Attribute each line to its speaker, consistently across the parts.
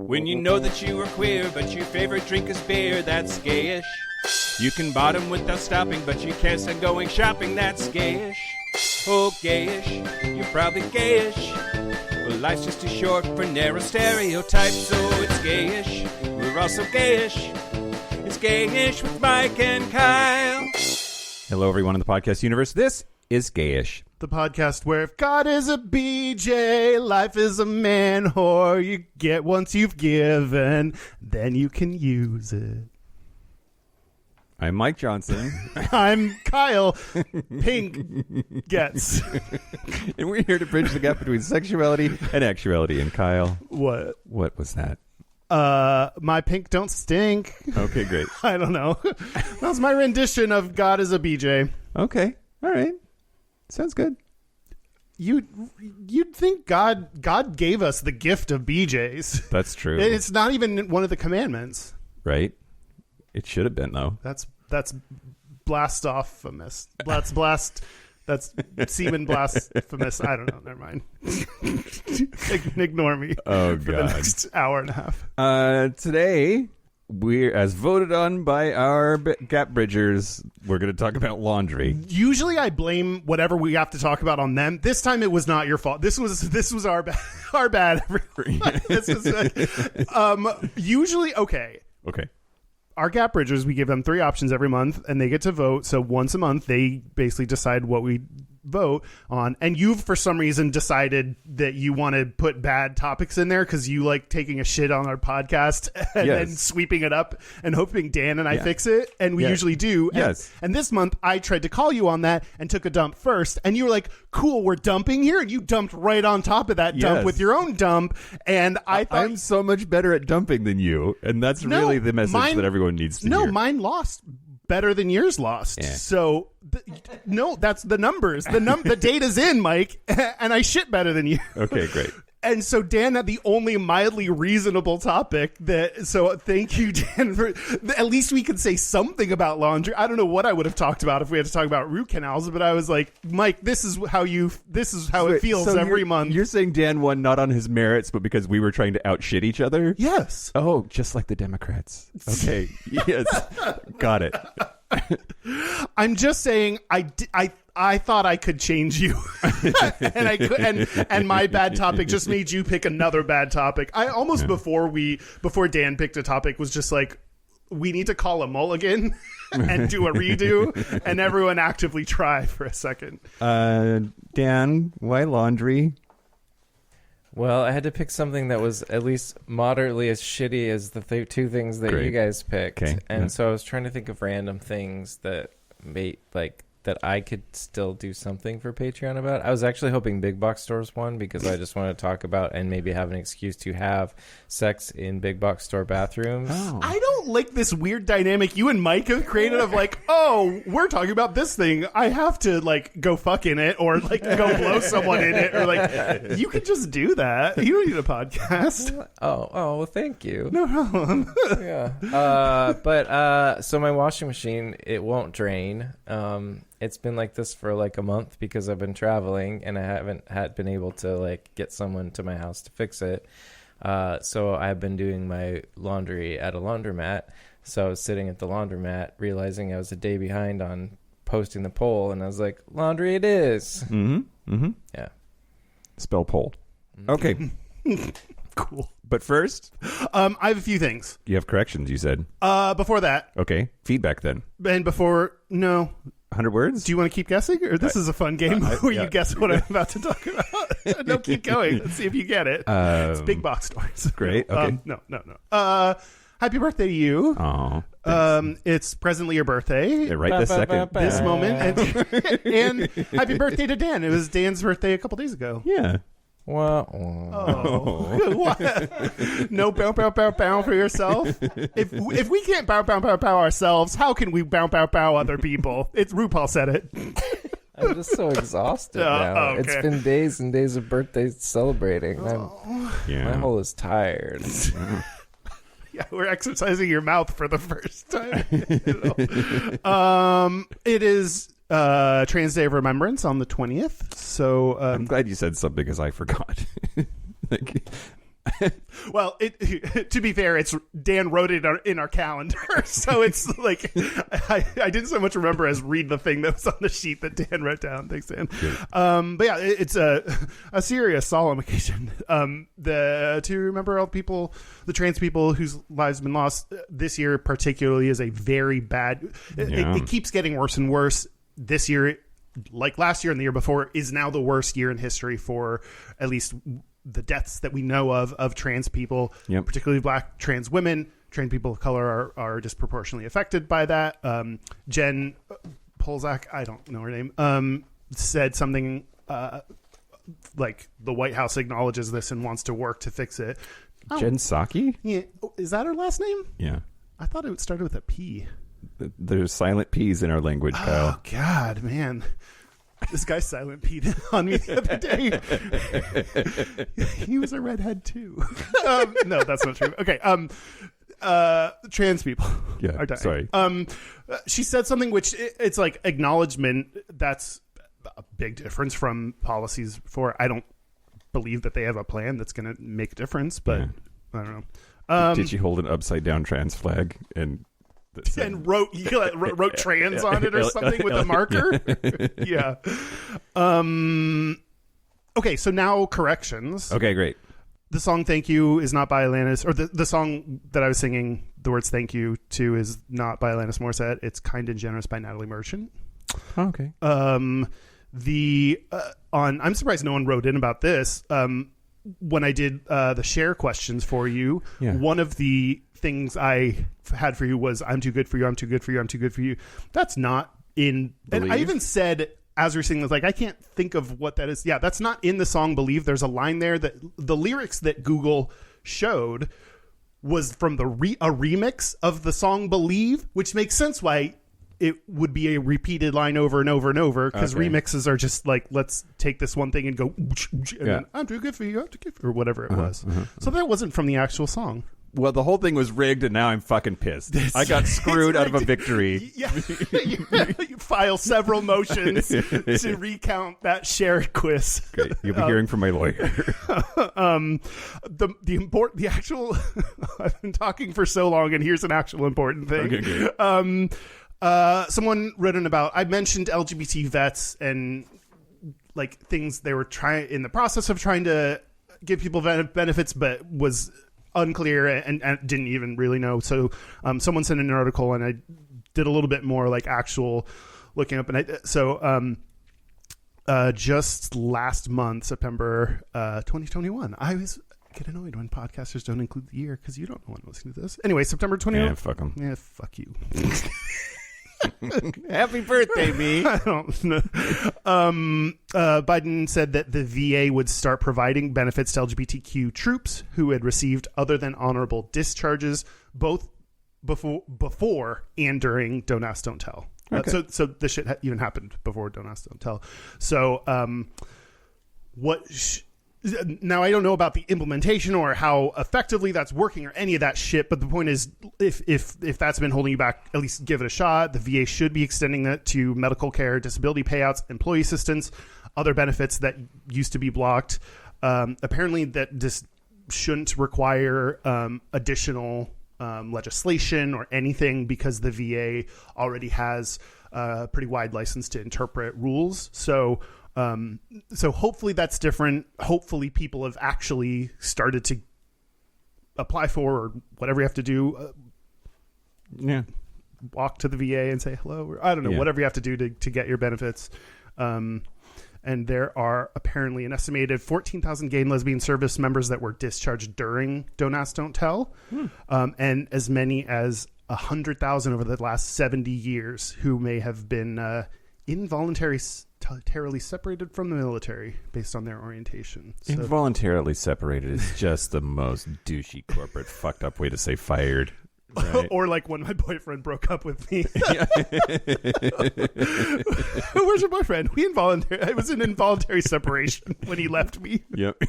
Speaker 1: When you know that you are queer, but your favorite drink is beer, that's gayish. You can bottom without stopping, but you can't stand going shopping, that's gayish. Oh, gayish, you're probably gayish. Well, life's just too short for narrow stereotypes, so it's gayish. We're also gayish. It's Gayish with Mike and Kyle.
Speaker 2: Hello, everyone in the podcast universe. This is Gayish.
Speaker 3: The podcast where if God is a BJ, life is a man whore. You get once you've given, then you can use it.
Speaker 2: I'm Mike Johnson.
Speaker 3: I'm Kyle. Pink gets.
Speaker 2: And we're here to bridge the gap between sexuality and actuality. And Kyle,
Speaker 3: What?
Speaker 2: what was that?
Speaker 3: My pink don't stink.
Speaker 2: Okay, great.
Speaker 3: I don't know. That was my rendition of God is a BJ.
Speaker 2: Okay, all right. Sounds good.
Speaker 3: You'd think God gave us the gift of BJs.
Speaker 2: That's true.
Speaker 3: It's not even one of the commandments.
Speaker 2: Right? It should have been, though.
Speaker 3: That's blasphemous. That's semen blasphemous. I don't know. Never mind. Ignore me.
Speaker 2: Oh,
Speaker 3: for
Speaker 2: God.
Speaker 3: the next hour and a half.
Speaker 2: Today, we're, as voted on by our gap bridgers, we're going to talk about laundry.
Speaker 3: Usually I blame whatever we have to talk about on them. This time it was not your fault. This was our bad. Our bad. This was, usually, okay.
Speaker 2: Okay.
Speaker 3: Our gap bridgers, we give them 3 options every month, and they get to vote. So once a month, they basically decide what we vote on. And you've, for some reason, decided that you want to put bad topics in there because you like taking a shit on our podcast and then sweeping it up and hoping Dan and I fix it. And we usually do.
Speaker 2: Yes.
Speaker 3: And this month, I tried to call you on that and took a dump first. And you were like, cool, we're dumping here. And you dumped right on top of that dump with your own dump. And I thought...
Speaker 2: I'm so much better at dumping than you. And that's really the message that everyone needs to hear.
Speaker 3: No, mine lost better than yours lost.
Speaker 2: Yeah.
Speaker 3: So, that's the numbers. The data's in, Mike, and I shit better than you.
Speaker 2: Okay, great.
Speaker 3: And so Dan had the only mildly reasonable topic so thank you, Dan, for at least we could say something about laundry. I don't know what I would have talked about if we had to talk about root canals, but I was like, Mike, this is how it feels every month.
Speaker 2: You're saying Dan won not on his merits, but because we were trying to outshit each other?
Speaker 3: Yes.
Speaker 2: Oh, just like the Democrats. Okay. Yes. Got it.
Speaker 3: I'm just saying I thought I could change you, and I could, and my bad topic just made you pick another bad topic. I almost before Dan picked a topic was just like, we need to call a mulligan and do a redo, and everyone actively try for a second.
Speaker 2: Dan, why laundry?
Speaker 4: Well, I had to pick something that was at least moderately as shitty as the 2 things that you guys picked.
Speaker 2: Okay.
Speaker 4: And so I was trying to think of random things that that I could still do something for Patreon about. I was actually hoping big box stores won because I just want to talk about and maybe have an excuse to have sex in big box store bathrooms.
Speaker 2: Oh.
Speaker 3: I don't like this weird dynamic you and Mike have created of like, oh, we're talking about this thing. I have to like go fuck in it or like go blow someone in it or like you could just do that. You don't need a podcast.
Speaker 4: Oh, well, thank you.
Speaker 3: No problem.
Speaker 4: Yeah. So my washing machine, it won't drain. It's been like this for like a month because I've been traveling and I haven't been able to like get someone to my house to fix it. So I've been doing my laundry at a laundromat. So I was sitting at the laundromat realizing I was a day behind on posting the poll and I was like, laundry it is.
Speaker 2: Mm-hmm. Mm-hmm.
Speaker 4: Yeah.
Speaker 2: Spell poll. Okay.
Speaker 3: Cool.
Speaker 2: But first,
Speaker 3: I have a few things.
Speaker 2: you have corrections, you said.
Speaker 3: Before that,
Speaker 2: Okay. Feedback then.
Speaker 3: and no.
Speaker 2: 100 words?
Speaker 3: Do you want to keep guessing, or this is a fun game where you guess what I'm about to talk about? No, keep going. Let's see if you get it. It's big box stores.
Speaker 2: Great. Okay.
Speaker 3: No. Happy birthday to you.
Speaker 2: Oh.
Speaker 3: It's presently your birthday.
Speaker 2: Right this second.
Speaker 3: This moment, and happy birthday to Dan. It was Dan's birthday a couple days ago.
Speaker 2: Yeah.
Speaker 4: Well,
Speaker 3: What? No bow bow bow bow for yourself. If we can't bow bow bow bow ourselves, how can we bow bow bow other people? It's RuPaul said it.
Speaker 4: I'm just so exhausted now.
Speaker 3: Okay.
Speaker 4: It's been days and days of birthdays celebrating. My whole is tired.
Speaker 3: Yeah, we're exercising your mouth for the first time. It is Trans Day of Remembrance on the 20th. So
Speaker 2: I'm glad you said something because I forgot.
Speaker 3: Well, to be fair, it's Dan wrote it in our calendar, so it's like I didn't so much remember as read the thing that was on the sheet that Dan wrote down. Thanks, Dan. But yeah, it's a serious, solemn occasion. To remember all the people, the trans people whose lives have been lost this year, particularly, is a very bad. It keeps getting worse and worse. This year, like last year and the year before, is now the worst year in history for at least the deaths that we know of trans people, particularly Black trans women. Trans people of color are disproportionately affected by that. Jen Polzak, I don't know her name, said something like the White House acknowledges this and wants to work to fix it.
Speaker 2: Jen Psaki?
Speaker 3: Yeah. Is that her last name?
Speaker 2: Yeah.
Speaker 3: I thought it started with a P.
Speaker 2: There's silent P's in our language, Kyle.
Speaker 3: Oh, God, man. This guy silent P'd on me the other day. He was a redhead too. No, that's not true. Okay. Trans people are dying.
Speaker 2: Sorry.
Speaker 3: She said something which it's like acknowledgement. That's a big difference from policies before. I don't believe that they have a plan that's going to make a difference, but I don't know.
Speaker 2: Did she hold an upside down trans flag and
Speaker 3: wrote trans on it or something with a marker? Yeah. Okay, so now corrections.
Speaker 2: Okay, great.
Speaker 3: The song Thank You is not by Alanis, or the song that I was singing the words thank you to is not by Alanis Morissette. It's Kind and Generous by Natalie Merchant.
Speaker 2: Oh, okay.
Speaker 3: I'm surprised no one wrote in about this. When I did the share questions for you, one of the things I had for you was I'm too good for you, I'm too good for you, I'm too good for you. That's not in Believe. And I even said as we were singing, like, I can't think of what that is. Yeah, that's not in the song Believe. There's a line there that the lyrics that Google showed was from a remix of the song Believe, which makes sense why it would be a repeated line over and over and over, because remixes are just like, let's take this one thing and go and then, I'm too good for you, I'm too good for you, or whatever it was. So that wasn't from the actual song.
Speaker 2: Well, the whole thing was rigged, and now I'm fucking pissed. I got screwed out of a victory.
Speaker 3: Yeah, you file several motions to recount that shared quiz.
Speaker 2: Great. You'll be hearing from my lawyer.
Speaker 3: The actual. I've been talking for so long, and here's an actual important thing.
Speaker 2: Okay, great.
Speaker 3: Someone wrote in about. I mentioned LGBT vets and like things they were in the process of trying to give people benefits, but was unclear and didn't even really know. So someone sent in an article, and I did a little bit more like actual looking up. And just last month, September 2021, I was get annoyed when podcasters don't include the year because you don't know when I'm listening to this. Anyway, September 21.
Speaker 2: Yeah, fuck them.
Speaker 3: Yeah, fuck you.
Speaker 2: Happy birthday, me.
Speaker 3: I don't know. Biden said that the VA would start providing benefits to LGBTQ troops who had received other than honorable discharges, both before and during Don't Ask, Don't Tell.
Speaker 2: Okay.
Speaker 3: So this shit even happened before Don't Ask, Don't Tell. So now I don't know about the implementation or how effectively that's working or any of that shit, but the point is, if that's been holding you back, at least give it a shot. The VA should be extending that to medical care, disability payouts, employee assistance, other benefits that used to be blocked. Apparently that just shouldn't require additional legislation or anything, because the VA already has a pretty wide license to interpret rules. So hopefully that's different. Hopefully people have actually started to apply for, or whatever you have to do. Walk to the VA and say hello, or I don't know, whatever you have to do to get your benefits. And there are apparently an estimated 14,000 gay and lesbian service members that were discharged during Don't Ask, Don't Tell. And as many as 100,000 over the last 70 years who may have been involuntarily separated from the military based on their orientation. So.
Speaker 2: Involuntarily separated is just the most douchey corporate fucked up way to say fired. Right?
Speaker 3: Or like when my boyfriend broke up with me. Where's your boyfriend? It was an involuntary separation when he left me.
Speaker 2: Yep.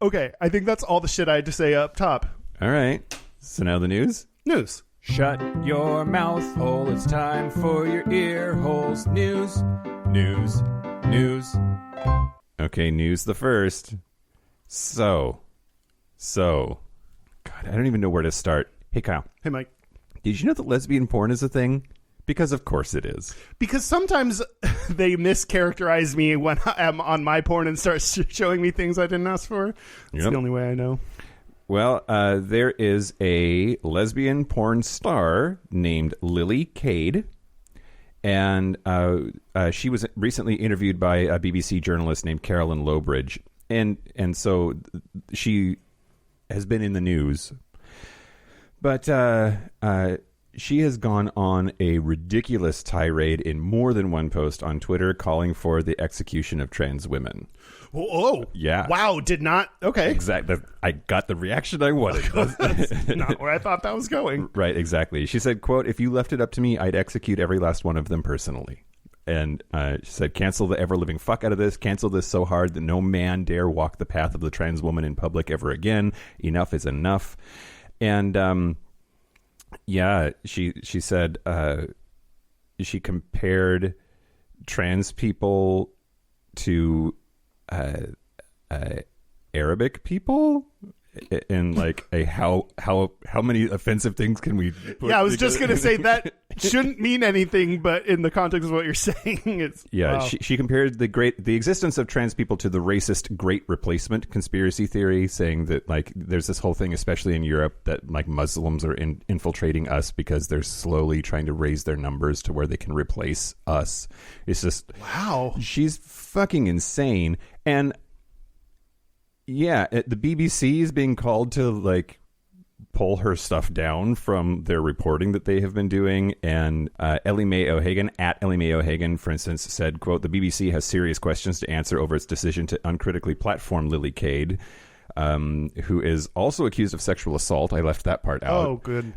Speaker 3: Okay, I think that's all the shit I had to say up top.
Speaker 2: All right. So now the news?
Speaker 3: News.
Speaker 1: Shut your mouth hole, it's time for your ear holes. News.
Speaker 2: Okay, news the first. So, God, I don't even know where to start. Hey, Kyle.
Speaker 3: Hey, Mike.
Speaker 2: Did you know that lesbian porn is a thing? Because of course it is.
Speaker 3: Because sometimes they mischaracterize me when I'm on my porn and start showing me things I didn't ask for. It's the only way I know.
Speaker 2: Well, there is a lesbian porn star named Lily Cade, and she was recently interviewed by a BBC journalist named Carolyn Lowbridge, and so she has been in the news, but she has gone on a ridiculous tirade in more than one post on Twitter calling for the execution of trans women.
Speaker 3: Oh,
Speaker 2: yeah.
Speaker 3: Wow, did not. Okay.
Speaker 2: Exactly. I got the reaction I wanted.
Speaker 3: That's not where I thought that was going.
Speaker 2: Right, exactly. She said, quote, "If you left it up to me, I'd execute every last one of them personally." And she said, "Cancel the ever-living fuck out of this. Cancel this so hard that no man dare walk the path of the trans woman in public ever again. Enough is enough." And yeah, she said she compared trans people to Arabic people, and like how many offensive things can we put
Speaker 3: I was just gonna say that shouldn't mean anything, but in the context of what you're saying, it's wow.
Speaker 2: She compared the existence of trans people to the racist Great Replacement conspiracy theory, saying that like there's this whole thing, especially in Europe, that like Muslims are infiltrating us because they're slowly trying to raise their numbers to where they can replace us. It's just
Speaker 3: wow.
Speaker 2: She's fucking insane. And yeah, the BBC is being called to like pull her stuff down from their reporting that they have been doing. And Ellie Mae O'Hagan, at Ellie Mae O'Hagan, for instance, said, quote, "The BBC has serious questions to answer over its decision to uncritically platform Lily Cade, who is also accused of sexual assault." I left that part out.
Speaker 3: Oh, good.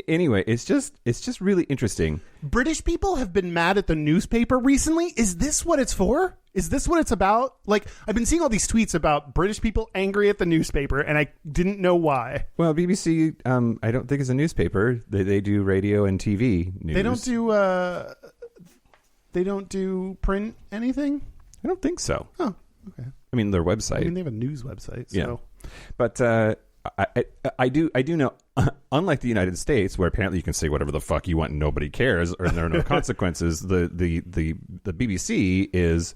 Speaker 2: Anyway, it's just really interesting.
Speaker 3: British people have been mad at the newspaper recently. Is this what it's for? Is this what it's about? Like, I've been seeing all these tweets about British people angry at the newspaper, and I didn't know why.
Speaker 2: Well, BBC, I don't think is a newspaper. They do radio and TV news.
Speaker 3: They don't do print anything?
Speaker 2: I don't think so.
Speaker 3: Oh, okay.
Speaker 2: I mean, their website.
Speaker 3: I mean, they have a news website. So.
Speaker 2: Yeah. But I do know, unlike the United States, where apparently you can say whatever the fuck you want and nobody cares, or there are no consequences, the BBC is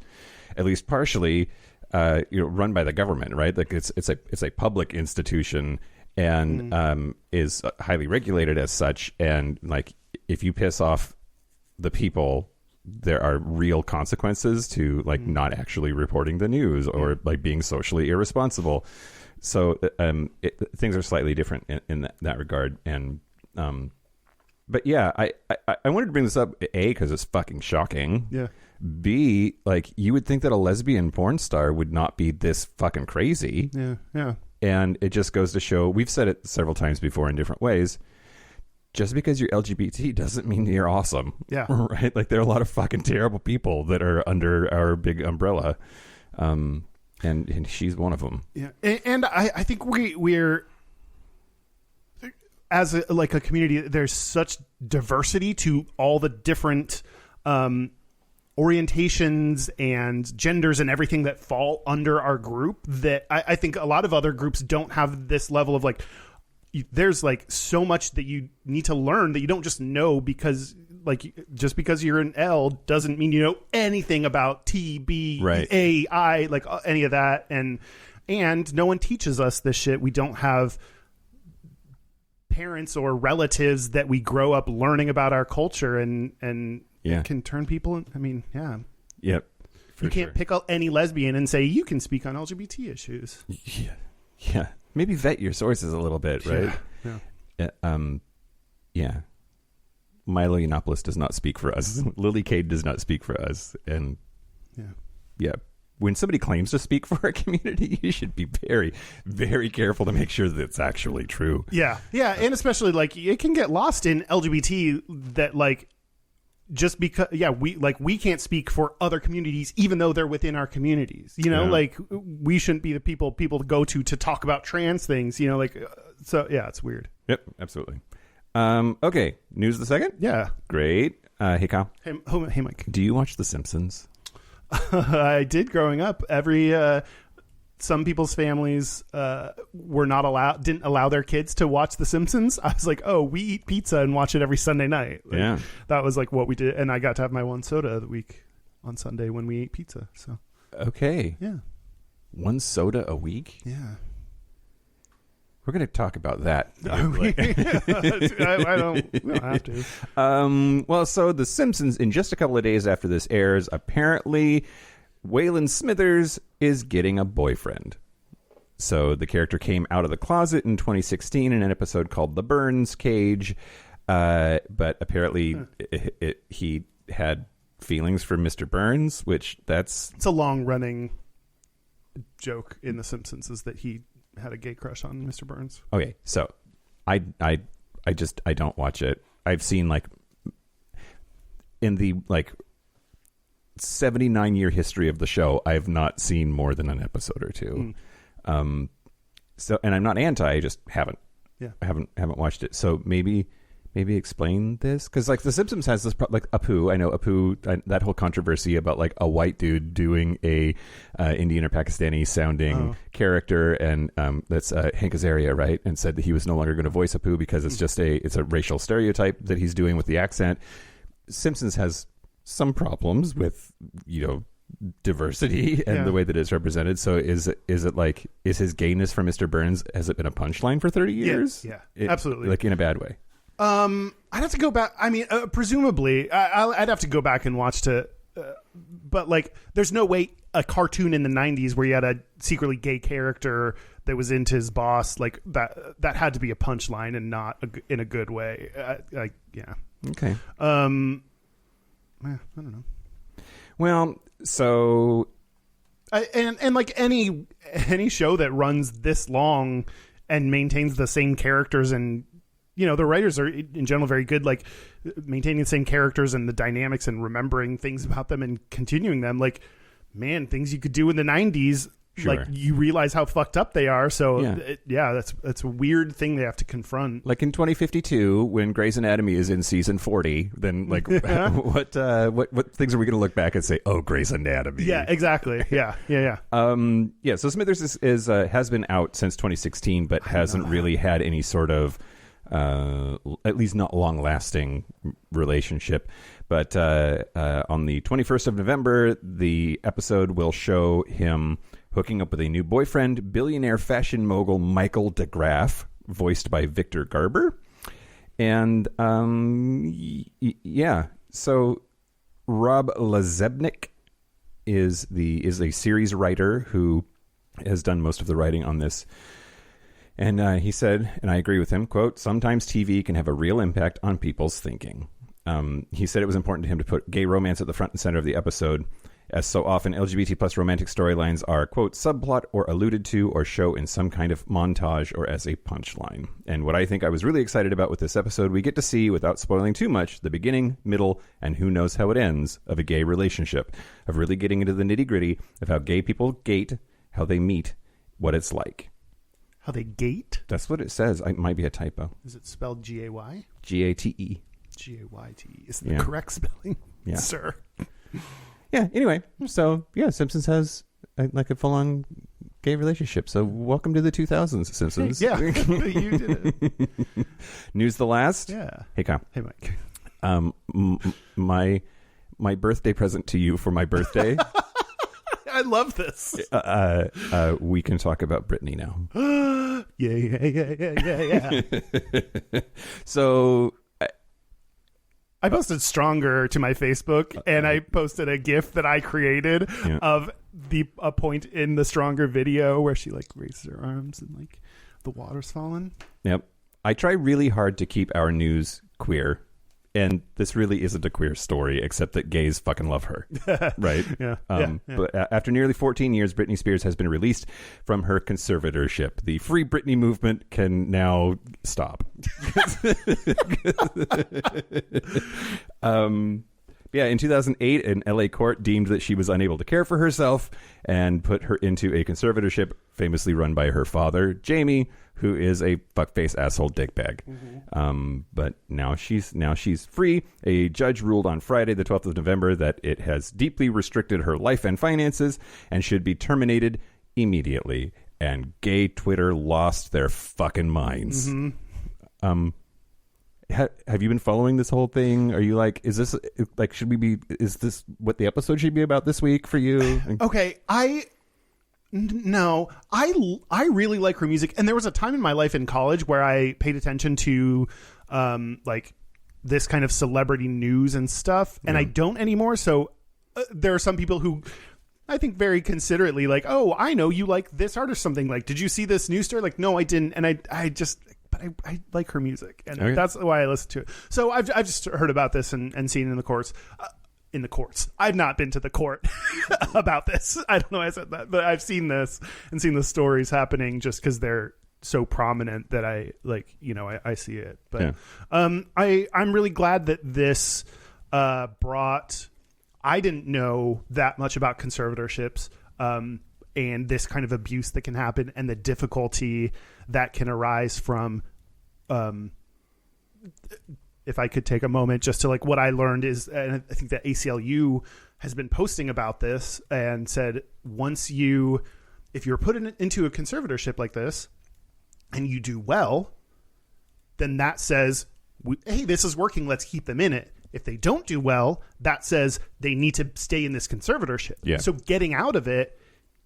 Speaker 2: at least partially run by the government, right? Like it's a public institution and is highly regulated as such. And like if you piss off the people, there are real consequences to like not actually reporting the news or like being socially irresponsible. So things are slightly different in that regard. And but yeah, I wanted to bring this up, A, because it's fucking shocking.
Speaker 3: Yeah.
Speaker 2: B, like you would think that a lesbian porn star would not be this fucking crazy.
Speaker 3: Yeah, yeah.
Speaker 2: And it just goes to show, we've said it several times before in different ways, just because you're LGBT doesn't mean you're awesome.
Speaker 3: Yeah.
Speaker 2: Right? Like there are a lot of fucking terrible people that are under our big umbrella. And she's one of them. Yeah,
Speaker 3: and I think we're as a community. There's such diversity to all the different orientations and genders and everything that fall under our group that I think a lot of other groups don't have this level of like. There's like so much that you need to learn that you don't just know because like just because you're an L doesn't mean you know anything about T, B,
Speaker 2: right.
Speaker 3: A, I, like any of that. And no one teaches us this shit. We don't have parents or relatives that we grow up learning about our culture and it can turn people. I mean, yeah.
Speaker 2: Yep.
Speaker 3: You can't pick up any lesbian and say you can speak on LGBT issues.
Speaker 2: Yeah. Yeah. Maybe vet your sources a little bit, right? Yeah. Milo Yiannopoulos does not speak for us. Lily Cade does not speak for us. And yeah. When somebody claims to speak for a community, you should be very, very careful to make sure that it's actually true.
Speaker 3: Yeah. Yeah. And especially like it can get lost in LGBT that like just because we can't speak for other communities even though they're within our communities, like we shouldn't be the people to go to talk about trans things, so yeah, it's weird.
Speaker 2: Yep, absolutely. Okay, news of the second.
Speaker 3: Yeah,
Speaker 2: great. Hey Kyle.
Speaker 3: Hey Mike,
Speaker 2: do you watch The Simpsons?
Speaker 3: I did growing up. Some people's families didn't allow their kids to watch The Simpsons. I was like, oh, we eat pizza and watch it every Sunday night. Like,
Speaker 2: Yeah.
Speaker 3: That was like what we did. And I got to have my one soda of the week on Sunday when we ate pizza. So,
Speaker 2: Okay.
Speaker 3: yeah.
Speaker 2: One soda a week?
Speaker 3: Yeah.
Speaker 2: We're going to talk about that.
Speaker 3: We don't have to.
Speaker 2: Well, so The Simpsons, in just a couple of days after this airs, apparently Waylon Smithers is getting a boyfriend. So the character came out of the closet in 2016 in an episode called The Burns Cage, but apparently he had feelings for Mr. Burns, which that's...
Speaker 3: It's a long-running joke in The Simpsons is that he had a gay crush on Mr. Burns.
Speaker 2: Okay, so I don't watch it. I've seen like in the 79-year history of the show, I've not seen more than an episode or two. So, and I'm not anti, I just haven't.
Speaker 3: Yeah,
Speaker 2: I haven't watched it. So maybe explain this, because like The Simpsons has this like Apu. I know Apu. That whole controversy about like a white dude doing a Indian or Pakistani sounding character, and that's Hank Azaria, right? And said that he was no longer going to voice Apu because it's just it's a racial stereotype that he's doing with the accent. Simpsons has some problems with diversity and the way that it's represented. So is his gayness for Mr. Burns, has it been a punchline for 30 years?
Speaker 3: Yeah, absolutely.
Speaker 2: Like in a bad way.
Speaker 3: I'd have to go back. I mean, presumably, I'd have to go back and watch but like, there's no way a cartoon in the 90s where you had a secretly gay character that was into his boss, like that had to be a punchline and not in a good way. Yeah.
Speaker 2: Okay.
Speaker 3: I don't know.
Speaker 2: Well, so
Speaker 3: and like any show that runs this long and maintains the same characters, and the writers are in general very good, like maintaining the same characters and the dynamics and remembering things about them and continuing them. Like, man, things you could do in the 90s.
Speaker 2: Sure.
Speaker 3: Like, you realize how fucked up they are. So
Speaker 2: yeah,
Speaker 3: that's a weird thing they have to confront.
Speaker 2: Like in 2052, when Grey's Anatomy is in season 40, then like what things are we going to look back and say, oh, Grey's Anatomy?
Speaker 3: Yeah, exactly. Yeah.
Speaker 2: So Smithers is has been out since 2016, but hasn't really had any sort of at least not long-lasting relationship. But on the 21st of November, the episode will show him hooking up with a new boyfriend, billionaire fashion mogul Michael DeGraff, voiced by Victor Garber. And so Rob Lazebnik is a series writer who has done most of the writing on this. And he said, and I agree with him, quote, "Sometimes TV can have a real impact on people's thinking." He said it was important to him to put gay romance at the front and center of the episode, as so often LGBT plus romantic storylines are, quote, subplot or alluded to or show in some kind of montage or as a punchline. And what I think I was really excited about with this episode, we get to see, without spoiling too much, the beginning, middle, and who knows how it ends of a gay relationship, of really getting into the nitty-gritty of how gay people gate, how they meet, what it's like.
Speaker 3: How they gate?
Speaker 2: That's what it says. It might be a typo.
Speaker 3: Is it spelled G-A-Y?
Speaker 2: G-A-T-E.
Speaker 3: G-A-Y-T-E. Is the correct spelling, sir?
Speaker 2: Yeah, anyway, so yeah, Simpsons has like a full-on gay relationship. So welcome to the 2000s, Simpsons.
Speaker 3: Yeah, you did it.
Speaker 2: News the last?
Speaker 3: Yeah.
Speaker 2: Hey, Kyle.
Speaker 3: Hey, Mike.
Speaker 2: My birthday present to you for my birthday.
Speaker 3: I love this.
Speaker 2: We can talk about Britney now.
Speaker 3: Yeah.
Speaker 2: So
Speaker 3: I posted Stronger to my Facebook, and I posted a GIF that I created of a point in the Stronger video where she like raises her arms and like the water's falling.
Speaker 2: Yep. I try really hard to keep our news queer, and this really isn't a queer story, except that gays fucking love her, right?
Speaker 3: Yeah.
Speaker 2: But after nearly 14 years, Britney Spears has been released from her conservatorship. The Free Britney movement can now stop. Yeah, in 2008, an LA court deemed that she was unable to care for herself and put her into a conservatorship famously run by her father, Jamie, who is a fuckface asshole dickbag. But now she's free. A judge ruled on Friday, the 12th of November, that it has deeply restricted her life and finances and should be terminated immediately. And gay Twitter lost their fucking minds. Have you been following this whole thing? Are you like, is this like, is this what the episode should be about this week for you?
Speaker 3: Okay, no, I really like her music, and there was a time in my life in college where I paid attention to like this kind of celebrity news and stuff, and I don't anymore. So there are some people who I think very considerately like, oh, I know you like this artist, something like, did you see this news story? Like, no, I didn't, and I like her music, and that's why I listen to it. So I've just heard about this and seen it in the courts. In the courts, I've not been to the court about this. I don't know why I said that, but I've seen this and seen the stories happening just because they're so prominent that I like. I see it. But I'm really glad that this brought. I didn't know that much about conservatorships. And this kind of abuse that can happen and the difficulty that can arise from, if I could take a moment just to like what I learned is, and I think that ACLU has been posting about this and said, if you're put into a conservatorship like this and you do well, then that says, hey, this is working. Let's keep them in it. If they don't do well, that says they need to stay in this conservatorship. Yeah. So getting out of it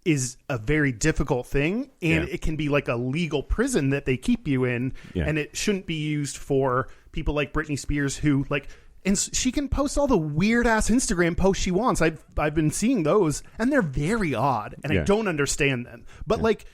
Speaker 3: is a very difficult thing, and it can be like a legal prison that they keep you in, and it shouldn't be used for people like Britney Spears who like, and she can post all the weird ass Instagram posts she wants. I've been seeing those, and they're very odd, and I don't understand them. But like,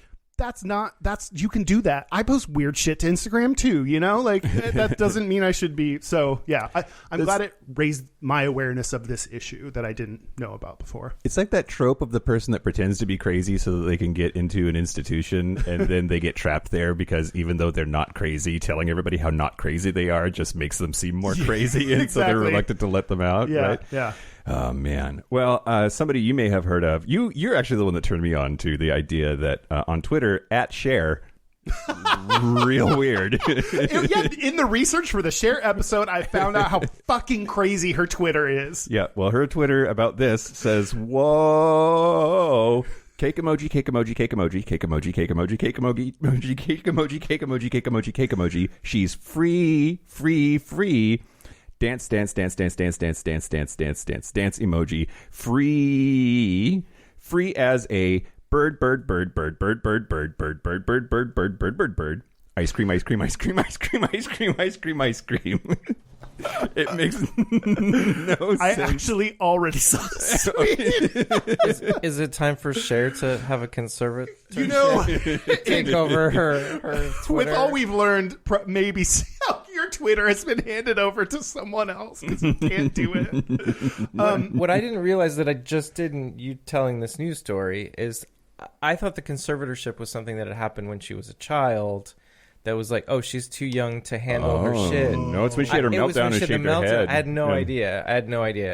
Speaker 3: you can do that. I post weird shit to Instagram too, like that doesn't mean I should be. So yeah, I'm glad it raised my awareness of this issue that I didn't know about before.
Speaker 2: It's like that trope of the person that pretends to be crazy so that they can get into an institution and then they get trapped there because even though they're not crazy, telling everybody how not crazy they are just makes them seem more crazy. And so they're reluctant to let them out.
Speaker 3: Yeah.
Speaker 2: Right? Yeah. Oh, man. Well, somebody you may have heard of. You're actually the one that turned me on to the idea that on Twitter, @Cher, real weird.
Speaker 3: In the research for the Cher episode, I found out how fucking crazy her Twitter is.
Speaker 2: Yeah, well, her Twitter about this says, whoa. Cake emoji, cake emoji, cake emoji, cake emoji, cake emoji, cake emoji, emoji, cake emoji, cake emoji, cake emoji, cake emoji. She's free, free, free. Dance, dance, dance, dance, dance, dance, dance, dance, dance, dance, dance emoji. Free as a bird, bird, bird, bird, bird, bird, bird, bird, bird, bird, bird, bird, bird, bird, bird. Ice cream, ice cream, ice cream, ice cream, ice cream, ice cream, ice cream. It makes no sense.
Speaker 3: I actually already saw this.
Speaker 4: Is it time for Cher to have a conservatorship? Take over her Twitter?
Speaker 3: With all we've learned, maybe your Twitter has been handed over to someone else because you can't do it.
Speaker 4: What I didn't realize that I just didn't, you telling this news story, is I thought the conservatorship was something that had happened when she was a child. That was like, oh, she's too young to handle her shit.
Speaker 2: No, it's when she had her meltdown and shaved her head.
Speaker 4: I had no idea.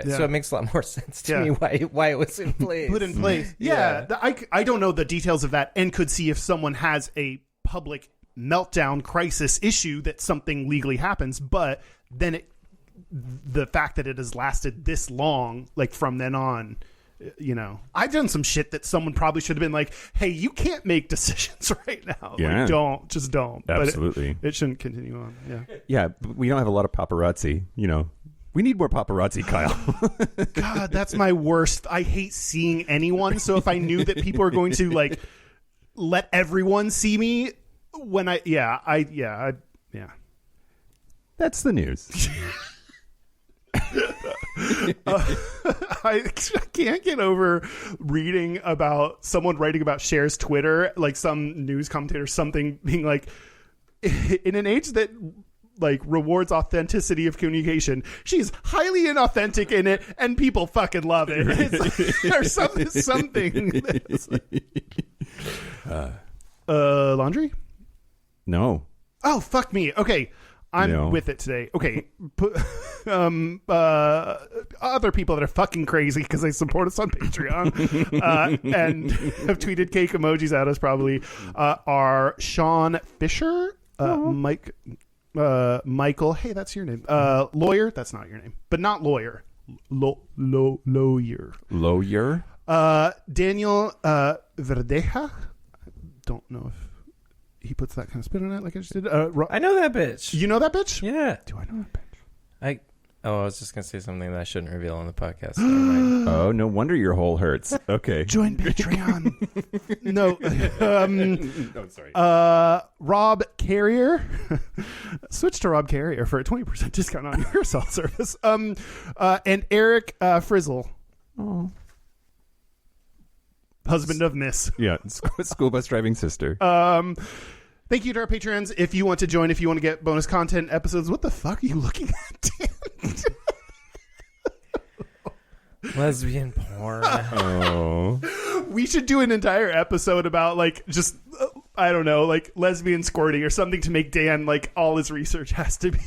Speaker 4: Yeah. So it makes a lot more sense to me why it was in place.
Speaker 3: Put in place. Yeah. I don't know the details of that and could see if someone has a public meltdown crisis issue that something legally happens, but then the fact that it has lasted this long, like from then on, I've done some shit that someone probably should have been like, hey, you can't make decisions right now.
Speaker 2: Yeah.
Speaker 3: Like, just don't.
Speaker 2: Absolutely.
Speaker 3: But it shouldn't continue on. Yeah.
Speaker 2: Yeah. But we don't have a lot of paparazzi, We need more paparazzi, Kyle.
Speaker 3: God, that's my worst. I hate seeing anyone. So if I knew that people are going to like let everyone see me when
Speaker 2: That's the news.
Speaker 3: I can't get over reading about someone writing about Cher's Twitter, like some news commentator, something being like, in an age that like rewards authenticity of communication, she's highly inauthentic in it, and people fucking love it. There's something. Laundry?
Speaker 2: No.
Speaker 3: Oh, fuck me. Okay. I'm with it today. Okay. Other people that are fucking crazy because they support us on Patreon and have tweeted cake emojis at us probably are Sean Fisher, Michael. Hey, that's your name. Lawyer. That's not your name, but not lawyer. Lawyer.
Speaker 2: Lawyer.
Speaker 3: Daniel Verdeja. I don't know if he puts that kind of spin on it like I just did.
Speaker 4: I know that bitch.
Speaker 3: You know that bitch?
Speaker 4: Yeah.
Speaker 3: Do I know that bitch?
Speaker 4: I was just gonna say something that I shouldn't reveal on the podcast. Never mind.
Speaker 2: Oh, no wonder your hole hurts. Okay.
Speaker 3: Join Patreon. No.
Speaker 2: Oh, sorry.
Speaker 3: Rob Carrier. Switch to Rob Carrier for a 20% discount on your cell service. And Eric Frizzle.
Speaker 2: Oh.
Speaker 3: Husband of Miss.
Speaker 2: Yeah, school bus driving sister.
Speaker 3: Thank you to our patrons. If you want to join, if you want to get bonus content episodes, what the fuck are you looking at, Dan?
Speaker 4: Lesbian porn.
Speaker 2: Oh.
Speaker 3: We should do an entire episode about like just I don't know, like lesbian squirting or something to make Dan like all his research has to be.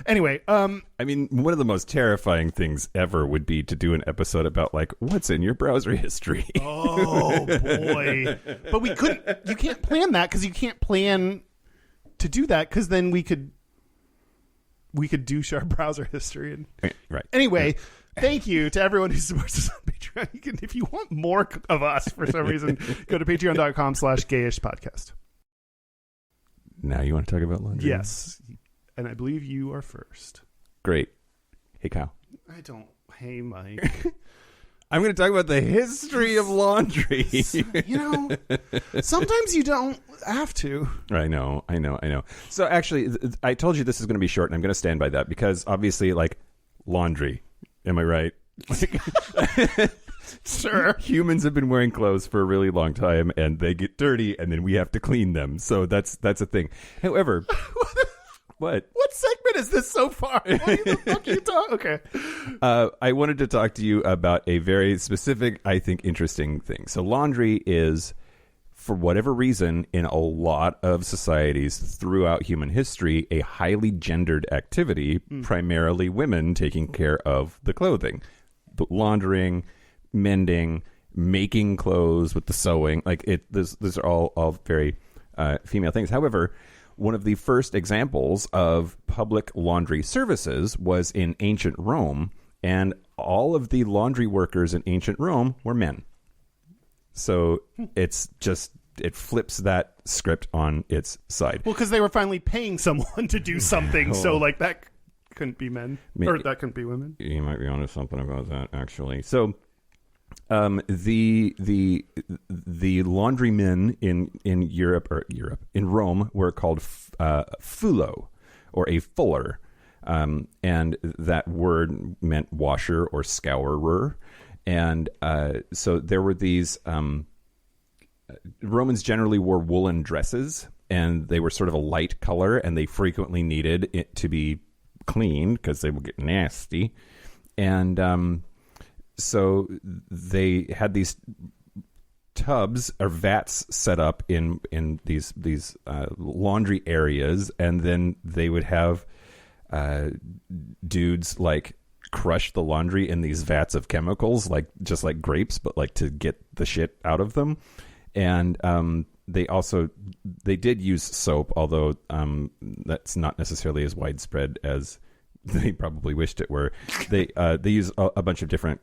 Speaker 3: Anyway,
Speaker 2: I mean, one of the most terrifying things ever would be to do an episode about like what's in your browser history.
Speaker 3: Oh boy. But we couldn't, you can't plan that because you can't plan to do that because then we could douche our browser history. And
Speaker 2: Right.
Speaker 3: Anyway, thank you to everyone who supports us on Patreon. You can, if you want more of us for some reason, go to patreon.com/Gayish podcast.
Speaker 2: Now you want to talk about laundry?
Speaker 3: Yes. And I believe you are first.
Speaker 2: Great. Hey, Kyle.
Speaker 3: I don't. Hey, Mike.
Speaker 2: I'm going to talk about the history of laundry.
Speaker 3: You know, sometimes you don't have to.
Speaker 2: I know. So actually, I told you this is going to be short, and I'm going to stand by that because obviously, like, laundry. Am I right? Sure. Humans have been wearing clothes for a really long time, and they get dirty, and then we have to clean them. So that's a thing. However... What segment is this so far? What the fuck are you talking? Okay. I wanted to talk to you about a very specific, I think, interesting thing. So laundry is, for whatever reason, in a lot of societies throughout human history, a highly gendered activity, primarily women taking care of the clothing. The laundering, mending, making clothes with the sewing. Like those are all very female things. However, one of the first examples of public laundry services was in ancient Rome, and all of the laundry workers in ancient Rome were men. So it flips that script on its side.
Speaker 3: Well, because they were finally paying someone to do something, so like that couldn't be men, or that couldn't be women.
Speaker 2: You might be onto something about that, actually. So the laundrymen in in Rome were called fulo, or a fuller, and that word meant washer or scourer, and so there were these Romans generally wore woolen dresses, and they were sort of a light color, and they frequently needed it to be cleaned because they would get nasty, and so they had these tubs or vats set up in these laundry areas, and then they would have dudes like crush the laundry in these vats of chemicals, like just like grapes, but like to get the shit out of them. And they did use soap, although that's not necessarily as widespread as they probably wished it were. They use a bunch of different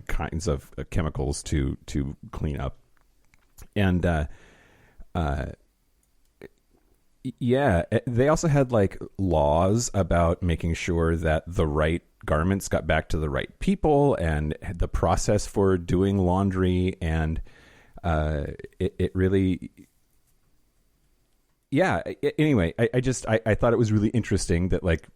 Speaker 2: kinds of chemicals to clean up, and they also had like laws about making sure that the right garments got back to the right people, and the process for doing laundry, and it really. Yeah. Anyway, I thought it was really interesting that, like,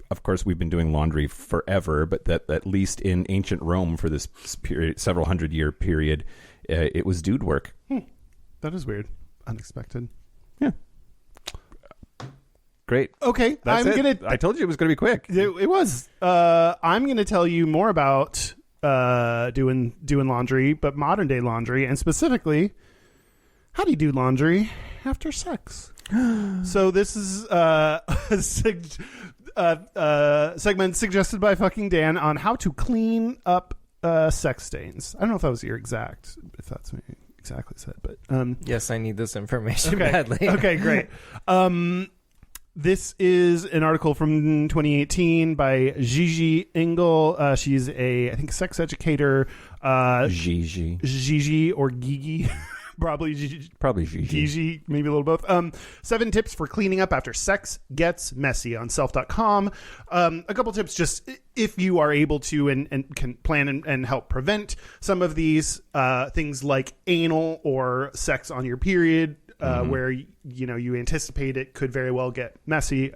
Speaker 2: of course, we've been doing laundry forever, but that at least in ancient Rome for this period, several hundred-year period, it was dude work.
Speaker 3: That is weird. Unexpected.
Speaker 2: Yeah. Great.
Speaker 3: Okay.
Speaker 2: I told you it was going to be quick.
Speaker 3: It was. I'm going to tell you more about doing laundry, but modern day laundry, and specifically, how do you do laundry? after sex. So this is a segment suggested by fucking Dan on how to clean up sex stains. I don't know if that was if that's what you exactly said, but
Speaker 4: Yes, I need this information
Speaker 3: okay.
Speaker 4: badly.
Speaker 3: Okay, great. This is an article from 2018 by Gigi Engel. She's I think, sex educator. Gigi or Gigi. Probably Gigi. Gigi, maybe a little both. 7 tips for cleaning up after sex gets messy on self.com. A couple tips just if you are able to and can plan and help prevent some of these things like anal or sex on your period, where you anticipate it could very well get messy.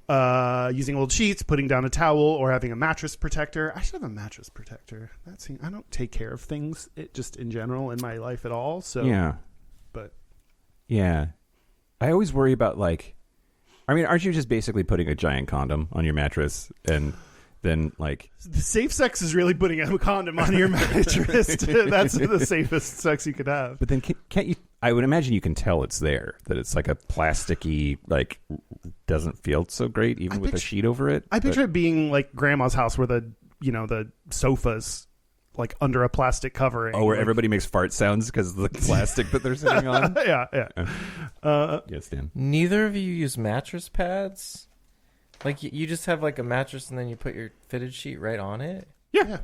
Speaker 3: Using old sheets, putting down a towel, or having a mattress protector. I should have a mattress protector. I don't take care of things just in general in my life at all. So
Speaker 2: yeah,
Speaker 3: but
Speaker 2: yeah, I always worry about aren't you just basically putting a giant condom on your mattress and then
Speaker 3: safe sex is really putting a condom on your mattress. That's the safest sex you could have.
Speaker 2: But then can't you? I would imagine you can tell it's there, that it's like a plasticky, doesn't feel so great even with a sheet over it.
Speaker 3: I picture it being like grandma's house where the sofa's under a plastic covering.
Speaker 2: Oh, where everybody makes fart sounds because of the plastic that they're sitting on?
Speaker 3: Yeah.
Speaker 2: Yes, Dan.
Speaker 4: Neither of you use mattress pads? You just have a mattress and then you put your fitted sheet right on it?
Speaker 3: Yeah.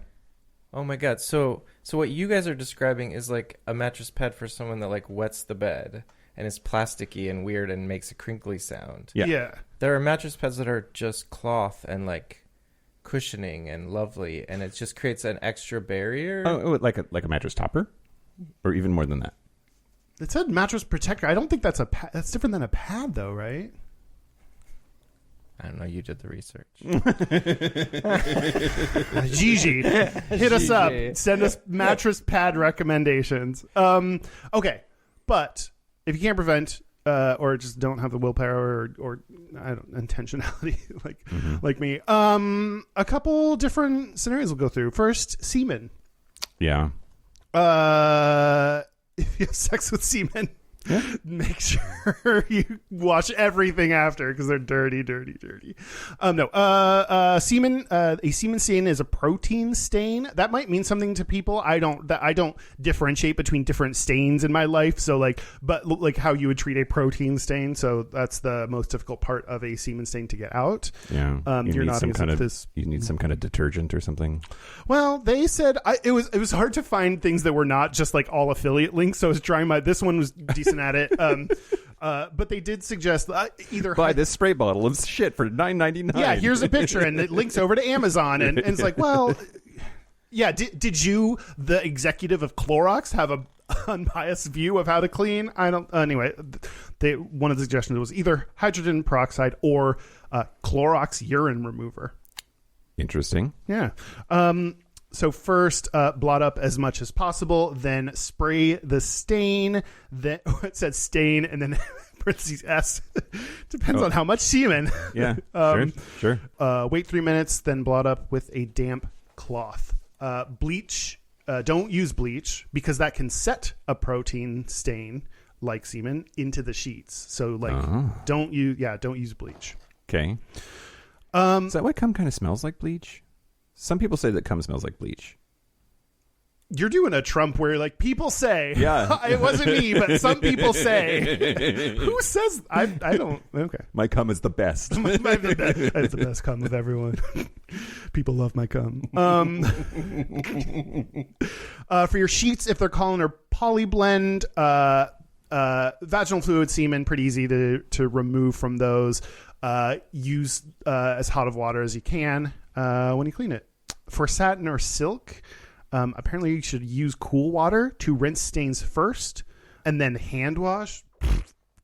Speaker 4: Oh my god. So what you guys are describing is a mattress pad for someone that wets the bed and is plasticky and weird and makes a crinkly sound.
Speaker 3: Yeah.
Speaker 4: There are mattress pads that are just cloth and cushioning and lovely, and it just creates an extra barrier.
Speaker 2: Oh, like a mattress topper? Or even more than that?
Speaker 3: It said mattress protector. I don't think that's that's different than a pad though, right?
Speaker 4: I don't know. You did the research.
Speaker 3: Gigi, hit us up. Send us mattress pad recommendations. Okay, but if you can't prevent or just don't have the willpower or I don't intentionality like me, a couple different scenarios we'll go through. First, semen.
Speaker 2: Yeah.
Speaker 3: If you have sex with semen, make sure you wash everything after because they're dirty. Semen. A semen stain is a protein stain. That might mean something to people. I don't differentiate between different stains in my life. So but how you would treat a protein stain. So that's the most difficult part of a semen stain to get out.
Speaker 2: Yeah.
Speaker 3: You're not some kind of
Speaker 2: You need some kind of detergent or something.
Speaker 3: Well, they said it was hard to find things that were not just all affiliate links. So I was trying this one was decent at it. But they did suggest either
Speaker 2: buy this spray bottle of shit for $9.99.
Speaker 3: Yeah, here's a picture, and it links over to Amazon, and it's well, yeah. Did you, the executive of Clorox, have a unbiased view of how to clean? I don't. Anyway, one of the suggestions was either hydrogen peroxide or Clorox urine remover.
Speaker 2: Interesting.
Speaker 3: Yeah. So first, blot up as much as possible, then spray the stain. Then it said stain, and then parentheses S. Depends on how much semen.
Speaker 2: Yeah, sure.
Speaker 3: Wait 3 minutes, then blot up with a damp cloth. Bleach. Don't use bleach because that can set a protein stain like semen into the sheets. So don't use bleach.
Speaker 2: Okay. Is that why cum kind of smells like bleach? Some people say that cum smells like bleach.
Speaker 3: You're doing a Trump where people say,
Speaker 2: yeah,
Speaker 3: it wasn't me, but some people say. Who says? I don't. Okay.
Speaker 2: My cum is the best.
Speaker 3: It's the best cum of everyone. People love my cum. For your sheets, if they're column or polyblend, vaginal fluid, semen, pretty easy to remove from those. Use as hot of water as you can when you clean it. For satin or silk, apparently you should use cool water to rinse stains first and then hand wash.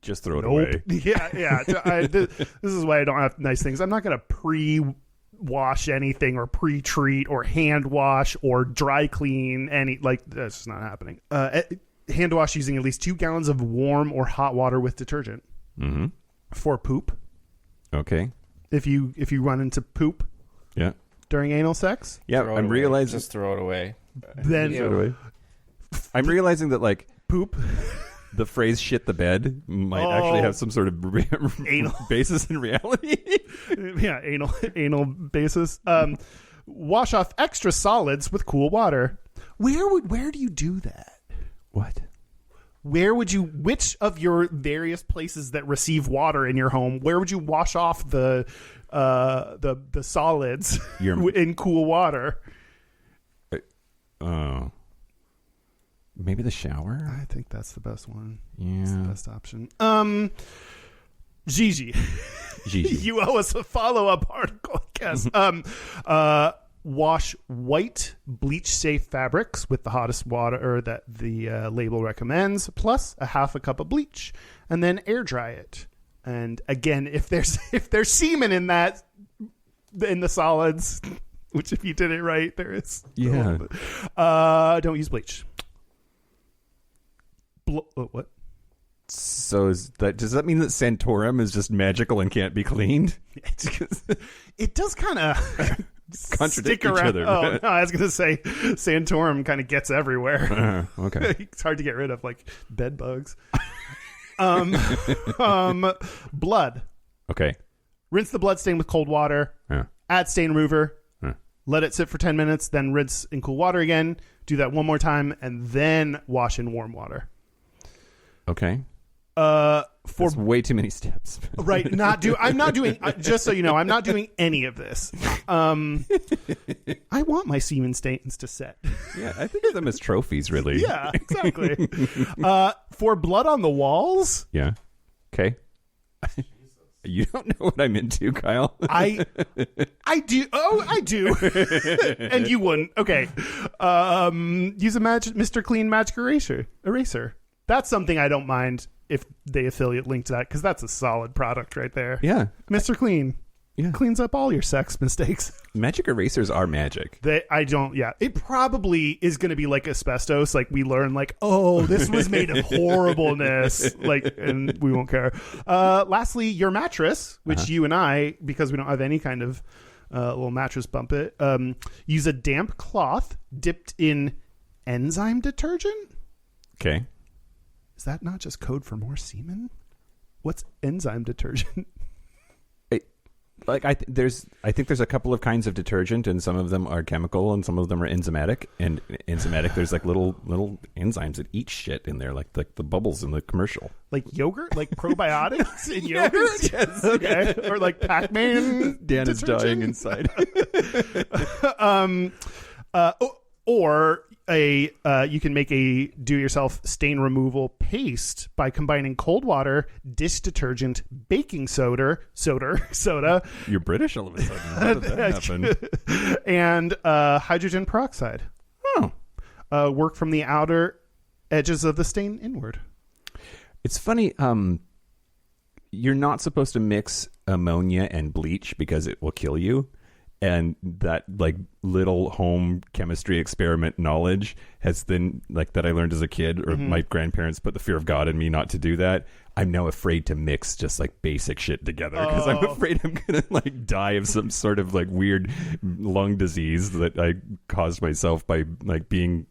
Speaker 2: Just throw it away.
Speaker 3: Yeah. This is why I don't have nice things. I'm not going to pre-wash anything or pre-treat or hand wash or dry clean any. That's just not happening. Hand wash using at least 2 gallons of warm or hot water with detergent.
Speaker 2: Mm-hmm.
Speaker 3: For poop.
Speaker 2: Okay.
Speaker 3: If you run into poop.
Speaker 2: Yeah.
Speaker 3: During anal sex?
Speaker 2: Yeah, I'm realizing.
Speaker 4: Just throw it away.
Speaker 3: Then
Speaker 2: I'm realizing that
Speaker 3: poop.
Speaker 2: the phrase "shit the bed" might actually have some sort of
Speaker 3: Anal.
Speaker 2: basis in reality.
Speaker 3: Yeah, anal basis. Wash off extra solids with cool water. Where do you do that?
Speaker 2: What?
Speaker 3: Which of your various places that receive water in your home, where would you wash off the solids in cool water?
Speaker 2: Maybe the shower?
Speaker 3: I think that's the best one.
Speaker 2: Yeah.
Speaker 3: It's the best option. Gigi. You owe us a follow-up article, I guess. Wash white bleach-safe fabrics with the hottest water that the label recommends, plus a half a cup of bleach, and then air dry it. And again, if there's semen in the solids, which if you did it right, there is.
Speaker 2: Yeah.
Speaker 3: Don't use bleach. What?
Speaker 2: So does that mean that Santorum is just magical and can't be cleaned?
Speaker 3: It does kind of
Speaker 2: contradict each other.
Speaker 3: Oh, no, I was going to say Santorum kind of gets everywhere.
Speaker 2: Okay.
Speaker 3: It's hard to get rid of, like bed bugs. Blood.
Speaker 2: Okay.
Speaker 3: Rinse the blood stain with cold water.
Speaker 2: Yeah.
Speaker 3: Add stain remover. Let it sit for 10 minutes, then rinse in cool water again. Do that one more time, and then wash in warm water.
Speaker 2: Okay.
Speaker 3: For
Speaker 2: That's way too many steps.
Speaker 3: Right. I'm not doing, just so you know, I'm not doing any of this. I want my semen stains to set.
Speaker 2: Yeah, I think of them as trophies, really.
Speaker 3: Yeah, exactly. For blood on the walls.
Speaker 2: Yeah. Okay. You don't know what I'm into, Kyle.
Speaker 3: I do. Oh, I do. And you wouldn't. Okay. Use a Mr. Clean Magic Eraser. That's something I don't mind if they affiliate link to that, because that's a solid product right there.
Speaker 2: Yeah.
Speaker 3: Mr. Clean.
Speaker 2: Yeah.
Speaker 3: Cleans up all your sex mistakes.
Speaker 2: Magic erasers are magic.
Speaker 3: It probably is going to be like asbestos. Like we learn like, oh, this was made of horribleness. Like, and we won't care. Lastly, your mattress, which you and I, because we don't have any kind of little mattress bump it, use a damp cloth dipped in enzyme detergent.
Speaker 2: Okay.
Speaker 3: Is that not just code for more semen? What's enzyme detergent?
Speaker 2: I think there's a couple of kinds of detergent, and some of them are chemical, and some of them are enzymatic. And enzymatic, there's like little enzymes that eat shit in there, like the bubbles in the commercial.
Speaker 3: Like yogurt, like probiotics in yogurt. Yes. Okay, or like Pac-Man.
Speaker 2: Dan is
Speaker 3: detergent?
Speaker 2: dying inside.
Speaker 3: Or you can make a do-yourself stain removal paste by combining cold water, dish detergent, baking soda.
Speaker 2: You're British all of a sudden. How did that happen?
Speaker 3: And hydrogen peroxide.
Speaker 2: Oh.
Speaker 3: Work from the outer edges of the stain inward.
Speaker 2: It's funny. You're not supposed to mix ammonia and bleach because it will kill you. And that like little home chemistry experiment knowledge has been like that I learned as a kid, or my grandparents put the fear of God in me not to do that. I'm now afraid to mix just like basic shit together because I'm afraid I'm going to like die of some sort of like weird lung disease that I caused myself by like being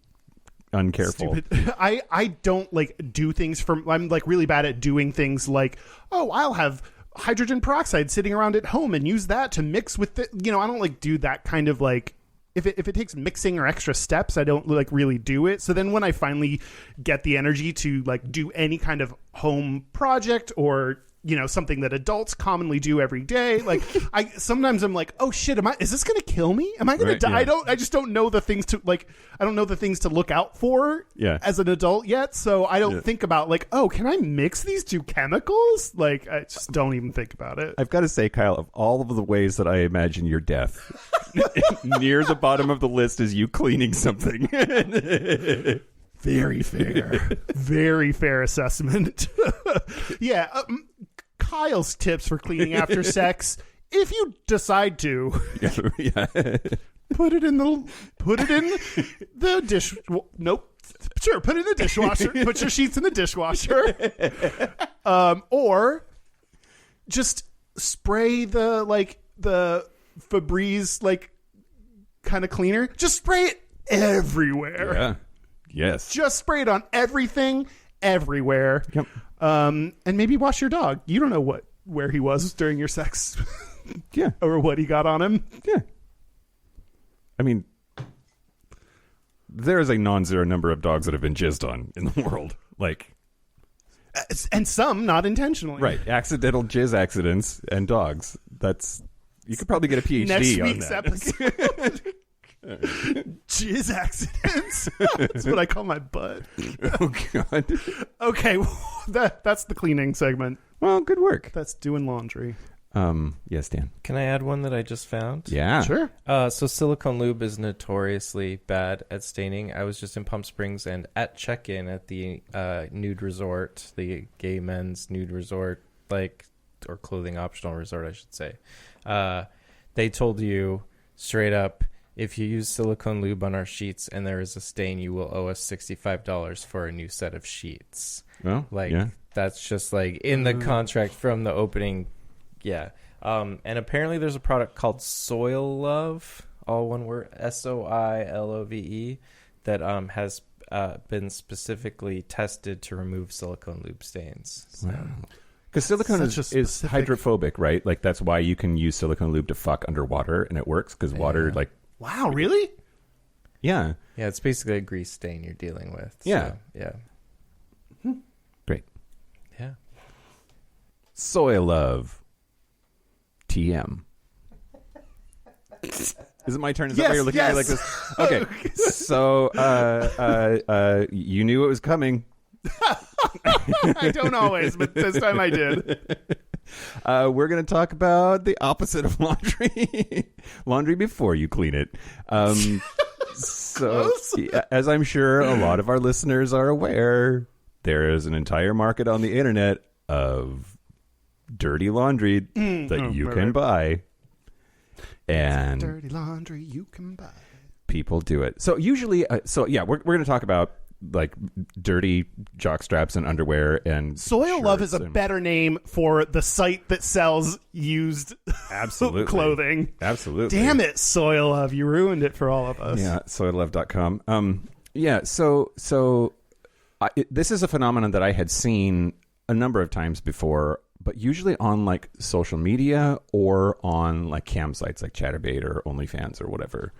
Speaker 2: uncareful.
Speaker 3: Stupid. I don't like do things I'm like really bad at doing things like, oh, I'll have hydrogen peroxide sitting around at home and use that to mix with the, I don't like do that kind of like, if it takes mixing or extra steps, I don't like really do it. So then when I finally get the energy to like do any kind of home project or something that adults commonly do every day, like sometimes I'm like, oh shit, is this gonna kill me? Am I gonna die?
Speaker 2: Yeah.
Speaker 3: I just don't know the things to like, I don't know the things to look out for as an adult yet. So I don't think about like, oh, can I mix these two chemicals? Like I just don't even think about it.
Speaker 2: I've got to say, Kyle, of all of the ways that I imagine your death, near the bottom of the list is you cleaning something.
Speaker 3: Very fair. Very fair assessment. Yeah. Kyle's tips for cleaning after sex. If you decide to, put it in the dish. Nope. Sure. Put it in the dishwasher. Put your sheets in the dishwasher. Or just spray the Febreze kind of cleaner. Just spray it everywhere.
Speaker 2: Yeah. Yes.
Speaker 3: Just spray it on everything everywhere.
Speaker 2: Yep.
Speaker 3: And maybe wash your dog. You don't know where he was during your sex.
Speaker 2: Yeah.
Speaker 3: Or what he got on him.
Speaker 2: Yeah. I mean, there is a non-zero number of dogs that have been jizzed on in the world. Like,
Speaker 3: And some not intentionally.
Speaker 2: right. Accidental jizz accidents and dogs. You could probably get a PhD
Speaker 3: Next
Speaker 2: on
Speaker 3: week's
Speaker 2: that.
Speaker 3: episode. Jizz accidents. That's what I call my butt.
Speaker 2: Oh, God.
Speaker 3: Okay, that's the cleaning segment.
Speaker 2: Well, good work.
Speaker 3: That's doing laundry.
Speaker 2: Yes, Dan.
Speaker 4: Can I add one that I just found?
Speaker 2: Yeah.
Speaker 3: Sure.
Speaker 4: So silicone lube is notoriously bad at staining. I was just in Palm Springs, and at check-in at the nude resort, the gay men's nude resort, or clothing optional resort, I should say, they told you straight up, if you use silicone lube on our sheets and there is a stain, you will owe us $65 for a new set of sheets.
Speaker 2: Well, yeah.
Speaker 4: That's just in the contract from the opening. Yeah. And apparently there's a product called Soil Love, all one word, SOILOVE, that has been specifically tested to remove silicone lube stains. So.
Speaker 2: Wow. Because silicone is hydrophobic, right? Like, that's why you can use silicone lube to fuck underwater, and it works because water,
Speaker 3: Wow, really?
Speaker 2: Yeah.
Speaker 4: Yeah, it's basically a grease stain you're dealing with.
Speaker 2: Yeah.
Speaker 4: So, yeah.
Speaker 2: Great.
Speaker 4: Yeah.
Speaker 2: Soy Love. TM. Is it my turn? Is that why you're looking at me like this? Okay. So, you knew it was coming.
Speaker 3: I don't always, but this time I did.
Speaker 2: We're going to talk about the opposite of laundry. Laundry before you clean it. So, as I'm sure a lot of our listeners are aware, there is an entire market on the internet of dirty laundry that you can buy. And
Speaker 3: dirty laundry you can buy.
Speaker 2: People do it. So usually, we're going to talk about dirty jock straps and underwear and
Speaker 3: Soil Love is a better name for the site that sells used clothing.
Speaker 2: Absolutely.
Speaker 3: Damn it, Soil Love. You ruined it for all of us.
Speaker 2: Yeah, soillove.com. This is a phenomenon that I had seen a number of times before, but usually on social media or on cam sites like Chatterbait or OnlyFans or whatever.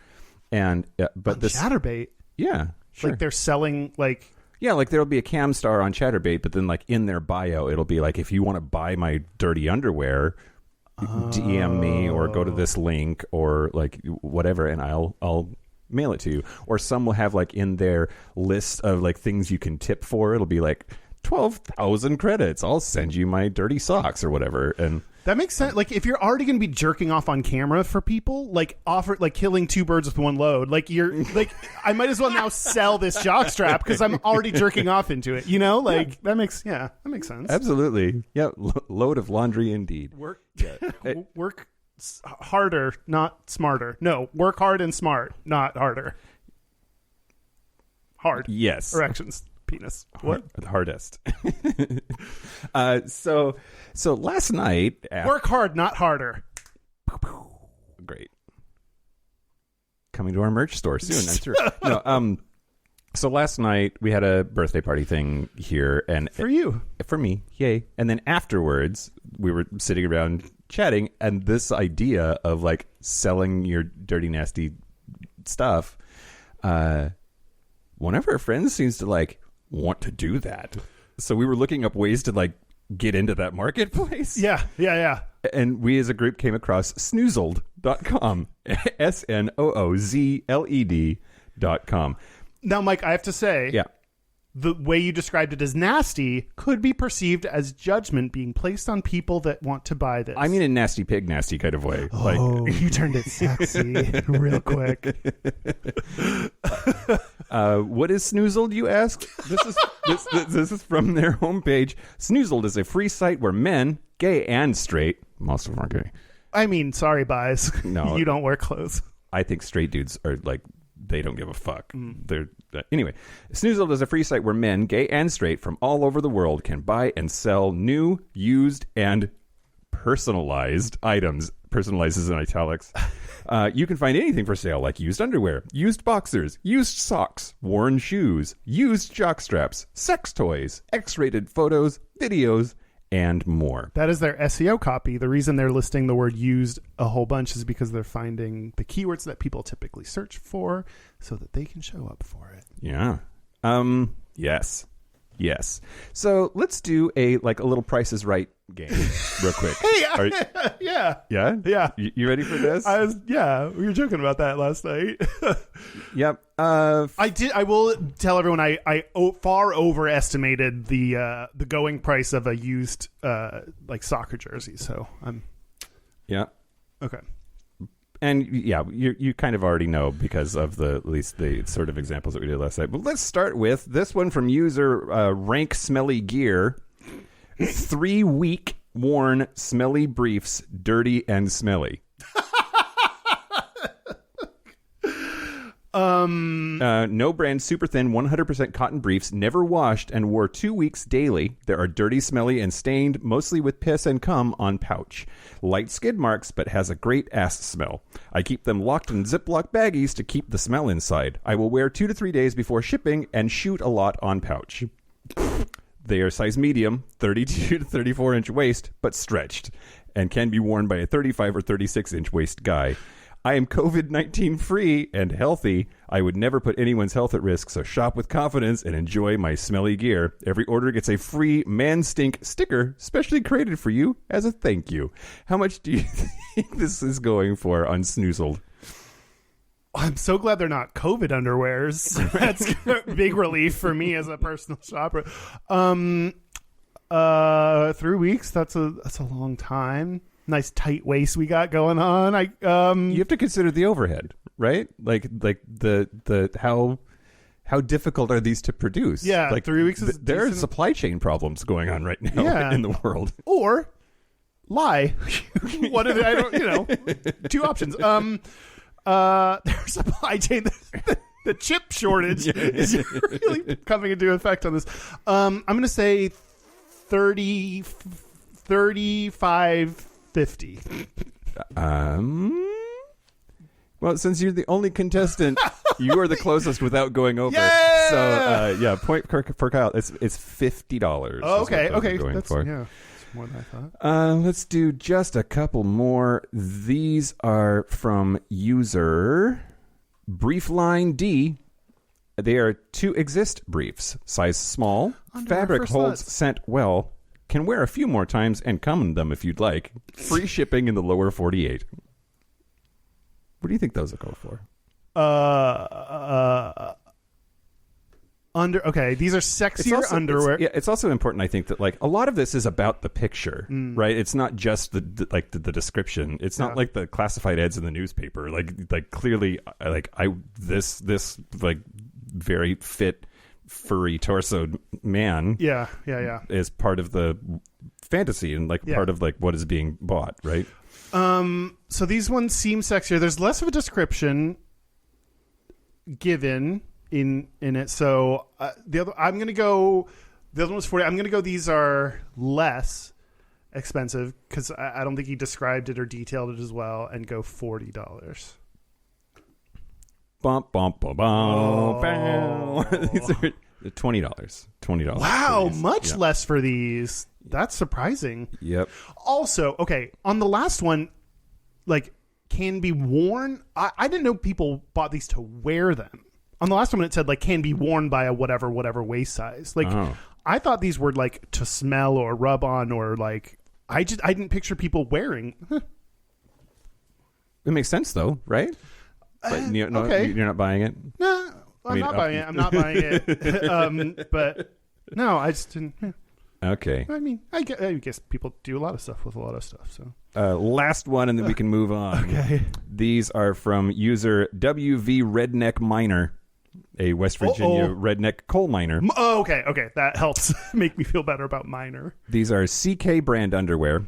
Speaker 2: And
Speaker 3: Chatterbait?
Speaker 2: Yeah. Sure.
Speaker 3: They're selling
Speaker 2: there'll be a cam star on Chatterbait, but then in their bio it'll be if you want to buy my dirty underwear, DM me or go to this link or whatever, and I'll mail it to you. Or some will have in their list of things you can tip for, it'll be 12,000 credits. I'll send you my dirty socks or whatever. And
Speaker 3: that makes sense. If you're already going to be jerking off on camera for people, offer killing two birds with one load. I might as well now sell this jockstrap because I'm already jerking off into it. That makes sense.
Speaker 2: Absolutely. Yeah. Load of laundry indeed.
Speaker 3: Work harder, not smarter. No, work hard and smart, not harder. Hard.
Speaker 2: Yes.
Speaker 3: Erections. Penis. What?
Speaker 2: The hardest. So last night...
Speaker 3: Work hard, not harder.
Speaker 2: Great. Coming to our merch store soon, I'm sure. No, so last night we had a birthday party thing here. And
Speaker 3: for you.
Speaker 2: For me. Yay. And then afterwards, we were sitting around chatting, and this idea of selling your dirty, nasty stuff, one of our friends seems to want to do that. So we were looking up ways to get into that marketplace.
Speaker 3: Yeah.
Speaker 2: And we as a group came across Snoozled.com. SNOOZLED.com.
Speaker 3: Now, Mike, I have to say,
Speaker 2: yeah,
Speaker 3: the way you described it as nasty could be perceived as judgment being placed on people that want to buy this.
Speaker 2: I mean, a nasty pig, nasty kind of way.
Speaker 3: Oh, you turned it sexy real quick.
Speaker 2: What is Snoozled, you ask? This is from their homepage. Snoozled is a free site where men, gay and straight, most of them are gay.
Speaker 3: I mean, sorry, guys.
Speaker 2: No,
Speaker 3: you don't wear clothes.
Speaker 2: I think straight dudes are they don't give a fuck. They're anyway. Snoozled is a free site where men, gay and straight, from all over the world can buy and sell new, used, and personalized items. Personalized is in italics. You can find anything for sale like used underwear, used boxers, used socks, worn shoes, used jockstraps, sex toys, X-rated photos, videos, and more.
Speaker 3: That is their SEO copy. The reason they're listing the word used a whole bunch is because they're finding the keywords that people typically search for so that they can show up for it.
Speaker 2: Yeah. Yes. So let's do a little Price is Right game real quick.
Speaker 3: Yeah.
Speaker 2: Yeah? You ready for this?
Speaker 3: We were joking about that last night.
Speaker 2: Yep.
Speaker 3: I will tell everyone I far overestimated the going price of a used soccer jersey. So I'm okay.
Speaker 2: And yeah, you kind of already know because of at least the sort of examples that we did last night. But let's start with this one from user Rank Smelly Gear. 3-week worn smelly briefs, dirty and smelly. No brand, super thin, 100% cotton briefs, never washed and wore 2 weeks daily. There are dirty, smelly, and stained, mostly with piss and cum on pouch. Light skid marks, but has a great ass smell. I keep them locked in Ziploc baggies to keep the smell inside. I will wear 2 to 3 days before shipping and shoot a lot on pouch. They are size medium, 32 to 34 inch waist, but stretched, and can be worn by a 35 or 36 inch waist guy. I am COVID-19 free and healthy. I would never put anyone's health at risk, so shop with confidence and enjoy my smelly gear. Every order gets a free Man Stink sticker, specially created for you as a thank you. How much do you think this is going for on Snoozled?
Speaker 3: I'm so glad they're not COVID underwears. That's a big relief for me as a personal shopper. 3 weeks. That's a long time. Nice tight waist we got going on.
Speaker 2: You have to consider the overhead, right? Like the how difficult are these to produce?
Speaker 3: Yeah,
Speaker 2: like
Speaker 3: 3 weeks is
Speaker 2: there are
Speaker 3: decent.
Speaker 2: Supply chain problems going on right now in the world.
Speaker 3: Or lie. What are they? I don't. 2 options. Their supply chain. The chip shortage is really coming into effect on this. I'm going to say 35.50.
Speaker 2: Well, since you're the only contestant, you are the closest without going over.
Speaker 3: Yeah!
Speaker 2: So, point for Kyle. It's $50.
Speaker 3: Oh, okay.
Speaker 2: Going
Speaker 3: That's
Speaker 2: for.
Speaker 3: yeah. More than I thought.
Speaker 2: Let's do just a couple more. These are from user Briefline D. They are 2 exist briefs. Size small.
Speaker 3: Underwear
Speaker 2: Fabric
Speaker 3: for
Speaker 2: holds
Speaker 3: sluts.
Speaker 2: scent well. Can wear a few more times and come in them if you'd like. Free shipping in the lower 48. What do you think those will go for?
Speaker 3: These are sexier underwear.
Speaker 2: It's also important, I think, that a lot of this is about the picture, right? It's not just the description. It's not like the classified ads in the newspaper. Like clearly, this very fit, furry torsoed man.
Speaker 3: Yeah.
Speaker 2: Is part of the fantasy and part of what is being bought, right?
Speaker 3: So these ones seem sexier. There's less of a description given in it. So the other one was 40. I'm gonna go. These are less expensive because I don't think he described it or detailed it as well, and go $40.
Speaker 2: Bump bump bump bump. These are $20. $20.
Speaker 3: Wow, much less for these. That's surprising.
Speaker 2: Yep.
Speaker 3: Also, okay, on the last one, can be worn. I didn't know people bought these to wear them. On the last one, it said can be worn by a whatever waist size. I thought these were to smell or rub on or I didn't picture people wearing.
Speaker 2: It makes sense though, right? But you're not buying it.
Speaker 3: No, I'm not buying it. I'm not buying it. But no, I just didn't.
Speaker 2: Okay.
Speaker 3: I mean, I guess people do a lot of stuff with a lot of stuff. So
Speaker 2: last one, and then we can move on.
Speaker 3: Okay.
Speaker 2: These are from user WV Redneck Miner, a West Virginia redneck coal miner.
Speaker 3: Oh, okay. That helps make me feel better about miner.
Speaker 2: These are CK brand underwear.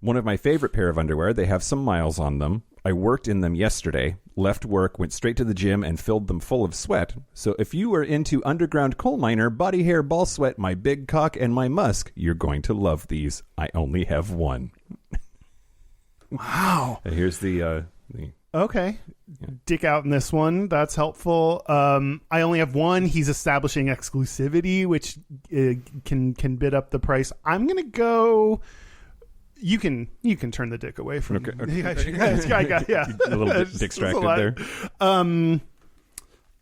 Speaker 2: One of my favorite pair of underwear. They have some miles on them. I worked in them yesterday, left work, went straight to the gym, and filled them full of sweat. So if you are into underground coal miner, body hair, ball sweat, my big cock, and my musk, you're going to love these. I only have one.
Speaker 3: Wow.
Speaker 2: And here's the
Speaker 3: Okay. Dick out in this one. That's helpful. I only have one. He's establishing exclusivity, which can bid up the price. I'm gonna go. You can turn the dick away from.
Speaker 2: Okay.
Speaker 3: Yeah.
Speaker 2: A little bit distracted there.
Speaker 3: I'm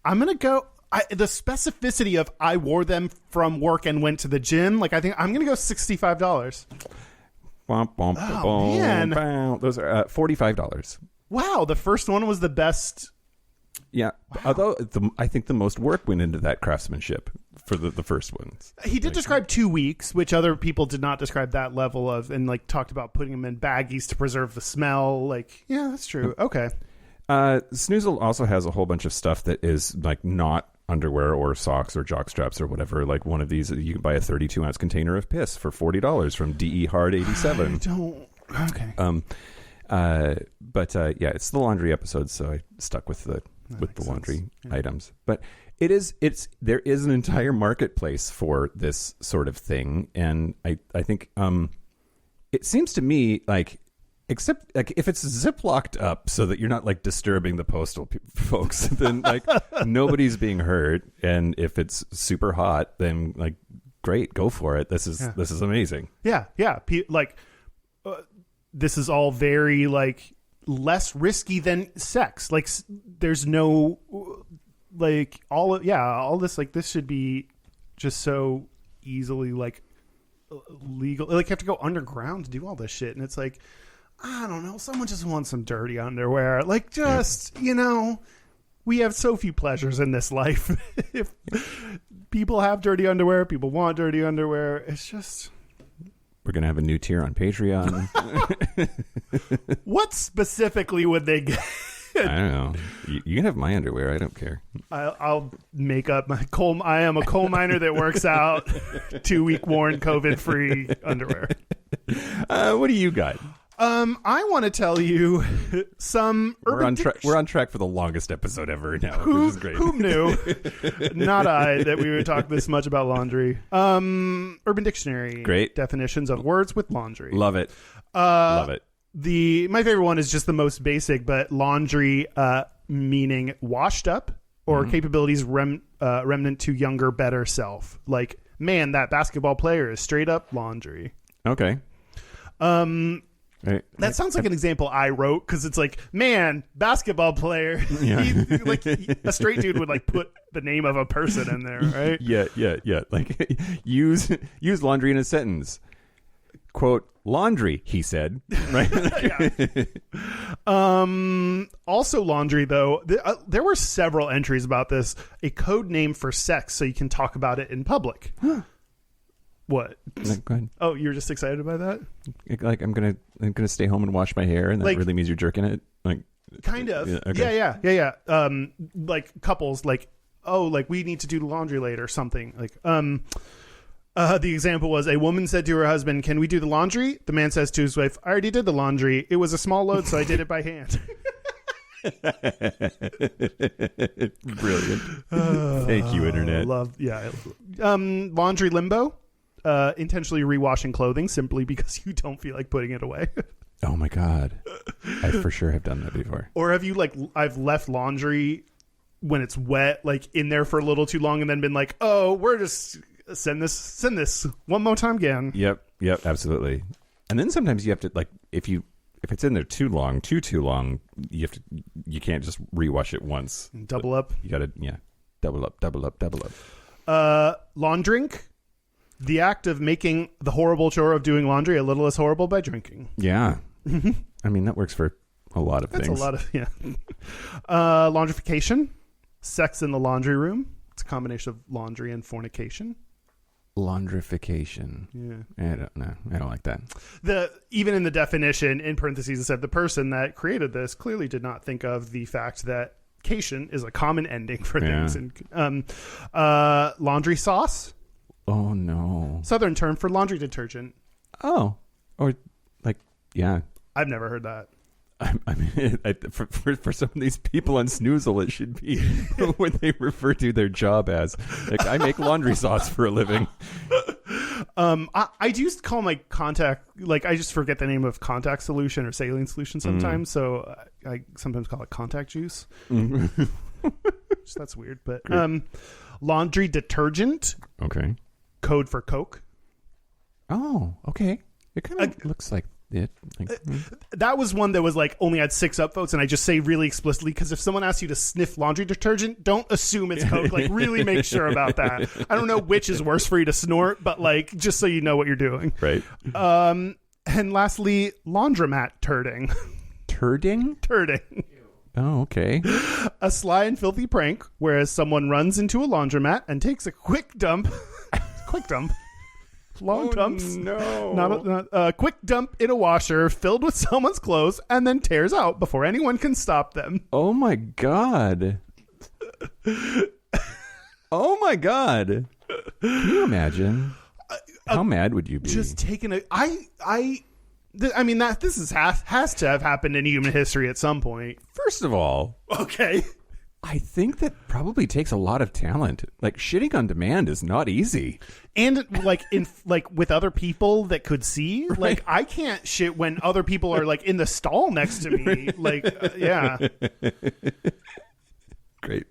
Speaker 3: gonna go. The specificity of I wore them from work and went to the gym. Like I think I'm gonna go $65. Man.
Speaker 2: Those are $45.
Speaker 3: Wow, the first one was the best.
Speaker 2: Yeah, wow. Although I think the most work went into that craftsmanship for the first ones.
Speaker 3: He did describe 2 weeks, which other people did not describe that level of, and like talked about putting them in baggies to preserve the smell. Like, yeah, that's true. Okay.
Speaker 2: Snoozled also has a whole bunch of stuff that is like not underwear or socks or jock straps or whatever. Like one of these, you can buy a 32-ounce container of piss for $40 from DE Hard 87.
Speaker 3: I don't. Okay.
Speaker 2: But yeah, it's the laundry episode, so I stuck with the laundry items. But there is an entire marketplace for this sort of thing, and I think it seems to me like, except like if it's ziplocked up so that you're not like disturbing the postal folks, then like nobody's being hurt, and if it's super hot, then like great, go for it. This is amazing.
Speaker 3: Yeah. This is all very like less risky than sex. Like there's no like all this, like this should be just so easily like legal. Like you have to go underground to do all this shit, and it's like, I don't know, someone just wants some dirty underwear. Like just, we have so few pleasures in this life. If people have dirty underwear, people want dirty underwear. It's just,
Speaker 2: we're going to have a new tier on Patreon.
Speaker 3: What specifically would they get?
Speaker 2: I don't know. You can have my underwear. I don't care.
Speaker 3: I'll make up my coal. I am a coal miner that works out. 2-week worn, COVID-free underwear.
Speaker 2: What do you got?
Speaker 3: I want to tell you some urban.
Speaker 2: We're on track for the longest episode ever now, which is great.
Speaker 3: Who knew? Not I, that we would talk this much about laundry. Urban Dictionary.
Speaker 2: Great
Speaker 3: Definitions of words with laundry.
Speaker 2: Love it. Love it.
Speaker 3: My favorite one is just the most basic, but laundry meaning washed up or capabilities remnant to younger, better self. Like, man, that basketball player is straight up laundry.
Speaker 2: Okay.
Speaker 3: That sounds like an example I wrote, because it's like, man, basketball player.
Speaker 2: Yeah.
Speaker 3: A straight dude would like put the name of a person in there, right?
Speaker 2: Yeah. Like use laundry in a sentence. Quote, laundry, he said. Right.
Speaker 3: Also laundry, though. There were several entries about this. A code name for sex, so you can talk about it in public. What?
Speaker 2: No, go ahead.
Speaker 3: Oh, you're just excited by that?
Speaker 2: Like I'm gonna stay home and wash my hair, and that like, really means you're jerking it. Like
Speaker 3: kind of.
Speaker 2: Yeah. Okay.
Speaker 3: Yeah. Like couples, like, oh, like we need to do the laundry later or something. Like the example was, a woman said to her husband, "Can we do the laundry?" The man says to his wife, "I already did the laundry. It was a small load, so I did it by hand."
Speaker 2: Brilliant. Thank you, internet.
Speaker 3: Laundry limbo. Intentionally rewashing clothing simply because you don't feel like putting it away.
Speaker 2: Oh my God. I for sure have done that before.
Speaker 3: Or have you I've left laundry when it's wet, like in there for a little too long, and then been like, oh, we're just send this one more time again.
Speaker 2: Yep, absolutely. And then sometimes you have to, like, if it's in there too long, you can't just rewash it once.
Speaker 3: Double up.
Speaker 2: You gotta, double up.
Speaker 3: Laundering. The act of making the horrible chore of doing laundry a little less horrible by drinking.
Speaker 2: Yeah. I mean, that works for a lot of things.
Speaker 3: That's a lot of, laundrification. Sex in the laundry room. It's a combination of laundry and fornication.
Speaker 2: Laundrification.
Speaker 3: Yeah.
Speaker 2: I don't know. I don't like that.
Speaker 3: Even in the definition, in parentheses, it said the person that created this clearly did not think of the fact that cation is a common ending for things. And laundry sauce.
Speaker 2: Oh, no.
Speaker 3: Southern term for laundry detergent.
Speaker 2: Oh. Or, like, yeah.
Speaker 3: I've never heard that.
Speaker 2: I mean, for some of these people on Snoozled, it should be what they refer to their job as. Like, I make laundry sauce for a living.
Speaker 3: I do call my contact, like, I just forget the name of contact solution or saline solution sometimes. So I sometimes call it contact juice. So that's weird. But laundry detergent.
Speaker 2: Okay.
Speaker 3: Code for Coke.
Speaker 2: Oh, okay. It kind of looks like it.
Speaker 3: That was one that was like only had 6 upvotes, and I just say really explicitly, because if someone asks you to sniff laundry detergent, don't assume it's Coke. Like, really make sure about that. I don't know which is worse for you to snort, but like, just so you know what you're doing.
Speaker 2: Right.
Speaker 3: And lastly, laundromat turding.
Speaker 2: Turding?
Speaker 3: Turding.
Speaker 2: Oh, okay.
Speaker 3: A sly and filthy prank, whereas someone runs into a laundromat and takes a quick dump. Quick dump. Long dumps.
Speaker 2: No.
Speaker 3: Not a quick dump in a washer filled with someone's clothes and then tears out before anyone can stop them.
Speaker 2: Oh my God. Oh my God. Can you imagine? How mad would you be?
Speaker 3: Just taking a I mean, that this has to have happened in human history at some point.
Speaker 2: First of all,
Speaker 3: okay.
Speaker 2: I think that probably takes a lot of talent. Like, shitting on demand is not easy.
Speaker 3: And like with other people that could see, right. Like, I can't shit when other people are like in the stall next to me. Like, yeah.
Speaker 2: Great.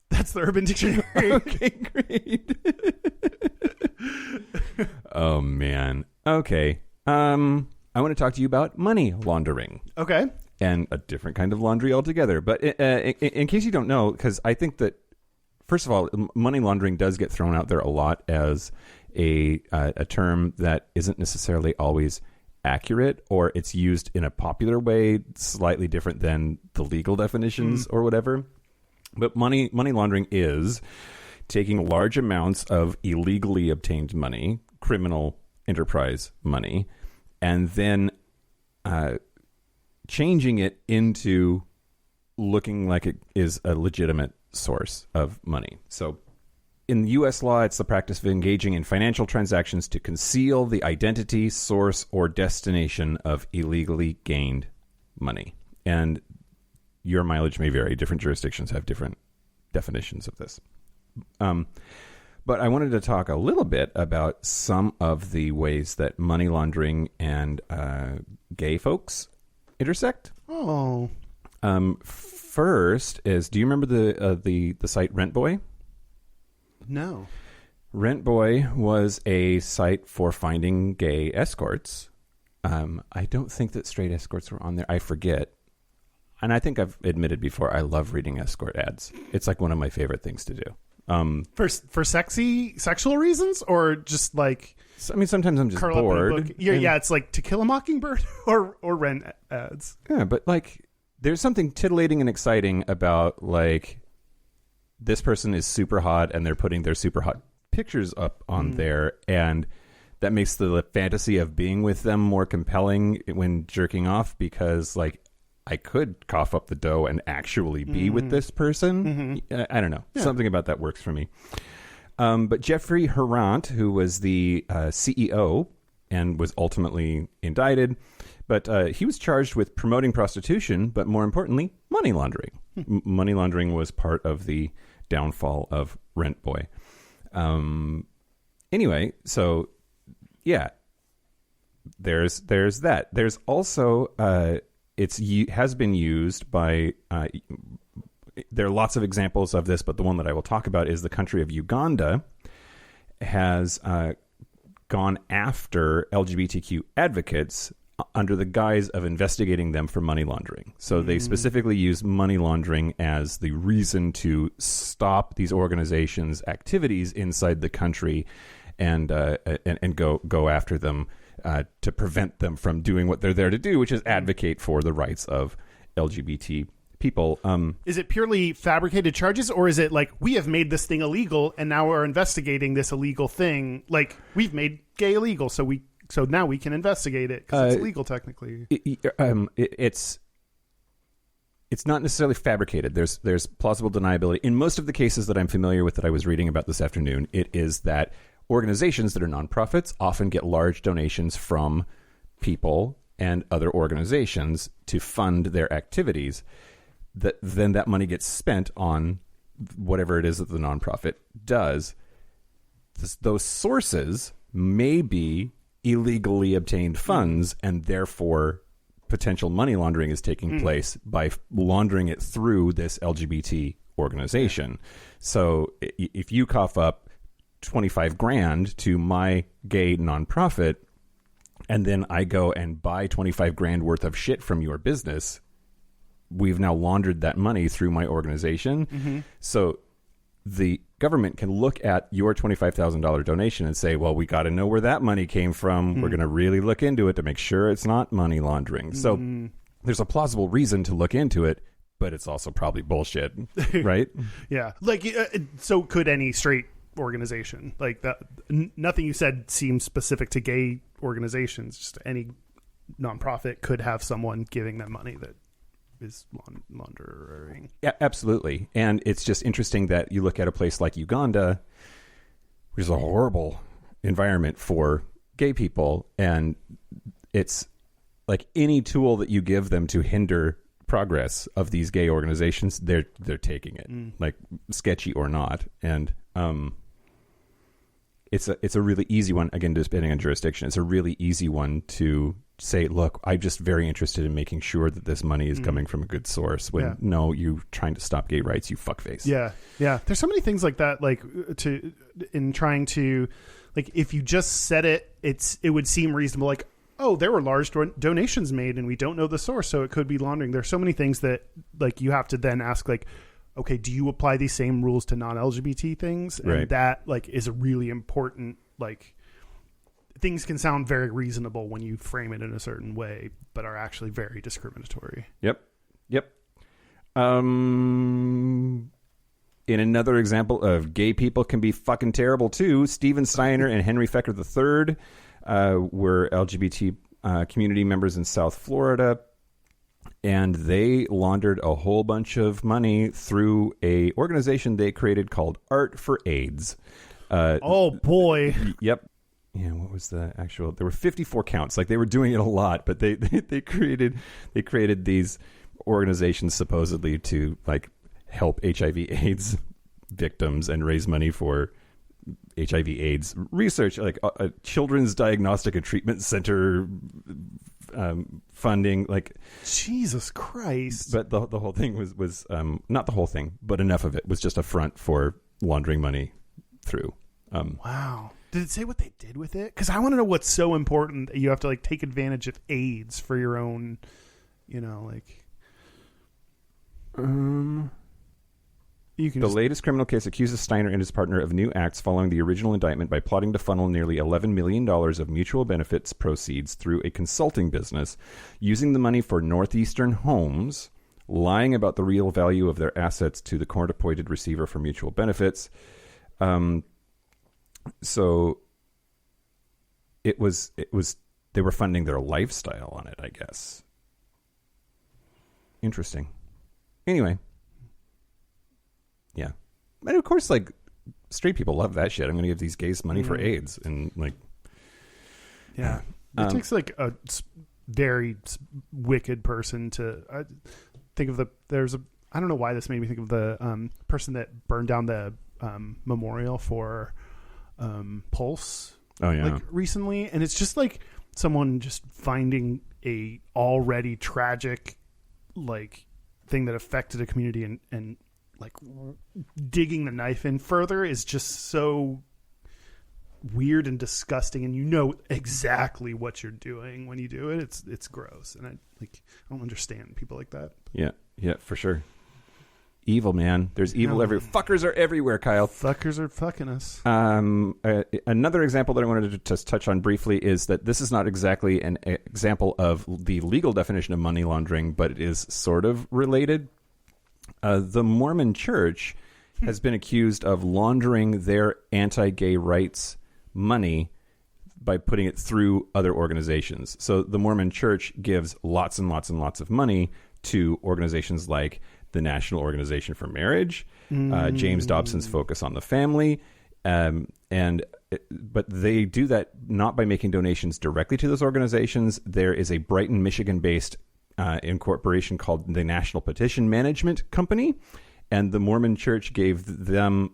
Speaker 3: That's the Urban Dictionary.
Speaker 2: Okay, great. Oh man. Okay. I want to talk to you about money laundering.
Speaker 3: Okay.
Speaker 2: And a different kind of laundry altogether. But in case you don't know, because I think that, first of all, money laundering does get thrown out there a lot as a term that isn't necessarily always accurate, or it's used in a popular way, slightly different than the legal definitions or whatever. But money laundering is taking large amounts of illegally obtained money, criminal enterprise money, and then changing it into looking like it is a legitimate source of money. So in U.S. law, it's the practice of engaging in financial transactions to conceal the identity, source, or destination of illegally gained money. And your mileage may vary. Different jurisdictions have different definitions of this. But I wanted to talk a little bit about some of the ways that money laundering and gay folks intersect.
Speaker 3: Oh.
Speaker 2: First is, do you remember the site Rent Boy?
Speaker 3: No.
Speaker 2: Rent Boy was a site for finding gay escorts. I don't think that straight escorts were on there. I forget. And I think I've admitted before, I love reading escort ads. It's like one of my favorite things to do.
Speaker 3: For sexual reasons, or just like,
Speaker 2: I mean, sometimes I'm just bored.
Speaker 3: Yeah, it's like To Kill a Mockingbird or rent ads.
Speaker 2: Yeah, but like, there's something titillating and exciting about like, this person is super hot and they're putting their super hot pictures up on there, and that makes the fantasy of being with them more compelling when jerking off, because like, I could cough up the dough and actually be with this person. I don't know. Yeah. Something about that works for me. But Jeffrey Herant, who was the CEO and was ultimately indicted, but he was charged with promoting prostitution, but more importantly, money laundering. Money laundering was part of the downfall of Rent Boy. Anyway, so yeah, there's that. There's also... has been used by, there are lots of examples of this, but the one that I will talk about is the country of Uganda has gone after LGBTQ advocates under the guise of investigating them for money laundering. So they specifically use money laundering as the reason to stop these organizations' activities inside the country and go after them. To prevent them from doing what they're there to do, which is advocate for the rights of LGBT people.
Speaker 3: Is it purely fabricated charges, or is it like, we have made this thing illegal and now we're investigating this illegal thing? Like, we've made gay illegal, so now we can investigate it because it's illegal technically.
Speaker 2: It's not necessarily fabricated. There's plausible deniability. In most of the cases that I'm familiar with that I was reading about this afternoon, it is that organizations that are nonprofits often get large donations from people and other organizations to fund their activities. Then that money gets spent on whatever it is that the nonprofit does. Those sources may be illegally obtained funds, and therefore potential money laundering is taking place by laundering it through this LGBT organization. So if you cough up 25 grand to my gay nonprofit, and then I go and buy 25 grand worth of shit from your business, we've now laundered that money through my organization. So the government can look at your $25,000 donation and say, well, we got to know where that money came from. We're going to really look into it to make sure it's not money laundering. So there's a plausible reason to look into it, but it's also probably bullshit, right?
Speaker 3: Yeah. Like, so could any straight organization. Like, that, nothing you said seems specific to gay organizations. Just any nonprofit could have someone giving them money that is laundering.
Speaker 2: Yeah, absolutely. And it's just interesting that you look at a place like Uganda, which is a horrible environment for gay people, and it's like any tool that you give them to hinder progress of these gay organizations, they're taking it, like sketchy or not. And it's a really easy one, again, depending on jurisdiction. It's a really easy one to say, look, I'm just very interested in making sure that this money is coming from a good source, when no, you're trying to stop gay rights, you fuckface.
Speaker 3: Yeah. There's so many things like that, like in trying to, like, if you just said it, it would seem reasonable. Like, oh, there were large donations made and we don't know the source, so it could be laundering. There's so many things that, like, you have to then ask, like, okay, do you apply these same rules to non-LGBT things? And
Speaker 2: right.
Speaker 3: That, like, is a really important, like, things can sound very reasonable when you frame it in a certain way, but are actually very discriminatory.
Speaker 2: Yep. In another example of gay people can be fucking terrible too, Stephen Steiner and Henry Fecker III were LGBT community members in South Florida, and they laundered a whole bunch of money through a organization they created called Art for AIDS.
Speaker 3: Oh boy.
Speaker 2: Yep. Yeah, what was the actual? There were 54 counts. Like, they were doing it a lot, but they created these organizations supposedly to, like, help HIV/AIDS victims and raise money for HIV/AIDS research, like a children's diagnostic and treatment center funding. Like,
Speaker 3: Jesus Christ!
Speaker 2: But the whole thing was not the whole thing, but enough of it was just a front for laundering money through.
Speaker 3: Wow. Did it say what they did with it? Because I want to know what's so important that you have to, like, take advantage of AIDS for your own, you know, like. You can.
Speaker 2: The latest criminal case accuses Steiner and his partner of new acts following the original indictment by plotting to funnel nearly $11 million of mutual benefits proceeds through a consulting business, using the money for Northeastern Homes, lying about the real value of their assets to the court-appointed receiver for mutual benefits. So it was they were funding their lifestyle on it, I guess. Interesting. Anyway. Yeah. And of course, like, straight people love that shit. I'm going to give these gays money for AIDS, and, like,
Speaker 3: yeah. It takes, like, a very wicked person to think of I don't know why this made me think of the person that burned down the memorial for Pulse, like, recently, and it's just like someone just finding a already tragic, like, thing that affected a community and like digging the knife in further is just so weird and disgusting, and you know exactly what you're doing when you do it. It's gross, and I don't understand people like that.
Speaker 2: Yeah, for sure. Evil, man. There's evil everywhere. Fuckers are everywhere, Kyle.
Speaker 3: Fuckers are fucking us.
Speaker 2: Another example that I wanted to just touch on briefly is that this is not exactly an example of the legal definition of money laundering, but it is sort of related. The Mormon Church has been accused of laundering their anti-gay rights money by putting it through other organizations. So the Mormon Church gives lots and lots and lots of money to organizations like the National Organization for Marriage, James Dobson's Focus on the Family, but they do that not by making donations directly to those organizations. There is a Brighton, Michigan-based incorporation called the National Petition Management Company, and the Mormon Church gave them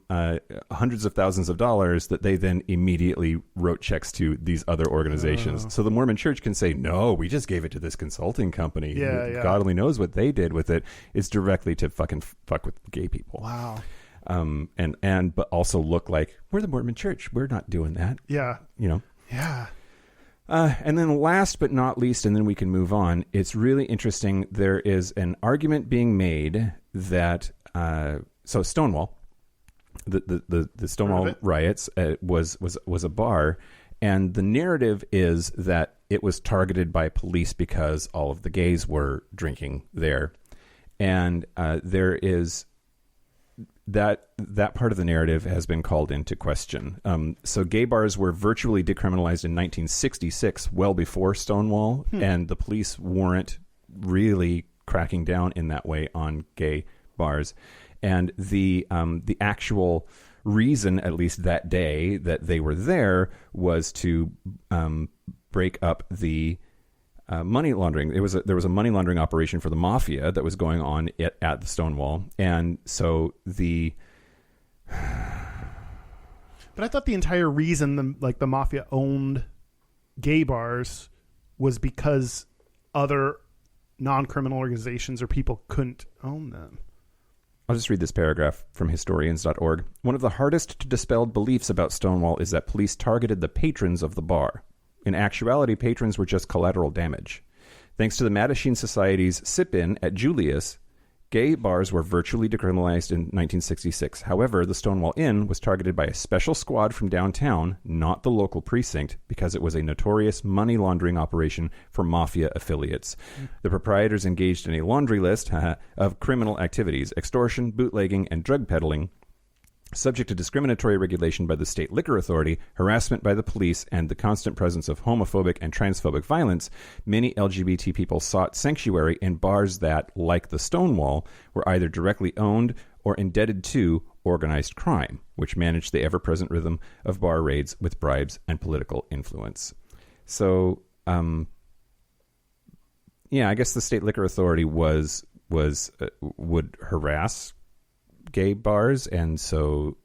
Speaker 2: hundreds of thousands of dollars that they then immediately wrote checks to these other organizations. So the Mormon Church can say, no, we just gave it to this consulting company.
Speaker 3: Yeah.
Speaker 2: God only knows what they did with it. It's directly to fucking fuck with gay people.
Speaker 3: Wow.
Speaker 2: But also look like, we're the Mormon Church. We're not doing that.
Speaker 3: Yeah.
Speaker 2: You know?
Speaker 3: Yeah.
Speaker 2: And then last but not least, and then we can move on, it's really interesting. There is an argument being made that so Stonewall, the Stonewall Riots was a bar, and the narrative is that it was targeted by police because all of the gays were drinking there, and there is that part of the narrative has been called into question. So gay bars were virtually decriminalized in 1966, well before Stonewall, and the police weren't really cracking down in that way on gay bars. And the actual reason, at least that day, that they were there was to break up the money laundering. There was a money laundering operation for the mafia that was going on at the Stonewall, and so the.
Speaker 3: But I thought the entire reason the mafia owned gay bars was because other non-criminal organizations or people couldn't own them.
Speaker 2: I'll just read this paragraph from historians.org. One of the hardest to dispel beliefs about Stonewall is that police targeted the patrons of the bar. In actuality, patrons were just collateral damage. Thanks to the Mattachine Society's sip-in at Julius, gay bars were virtually decriminalized in 1966. However, the Stonewall Inn was targeted by a special squad from downtown, not the local precinct, because it was a notorious money laundering operation for mafia affiliates. The proprietors engaged in a laundry list of criminal activities: extortion, bootlegging, and drug peddling, subject to discriminatory regulation by the state liquor authority, harassment by the police, and the constant presence of homophobic and transphobic violence. Many LGBT people sought sanctuary in bars that, like the Stonewall, were either directly owned or indebted to organized crime, which managed the ever-present rhythm of bar raids with bribes and political influence. So, I guess the state liquor authority would harass gay bars, and so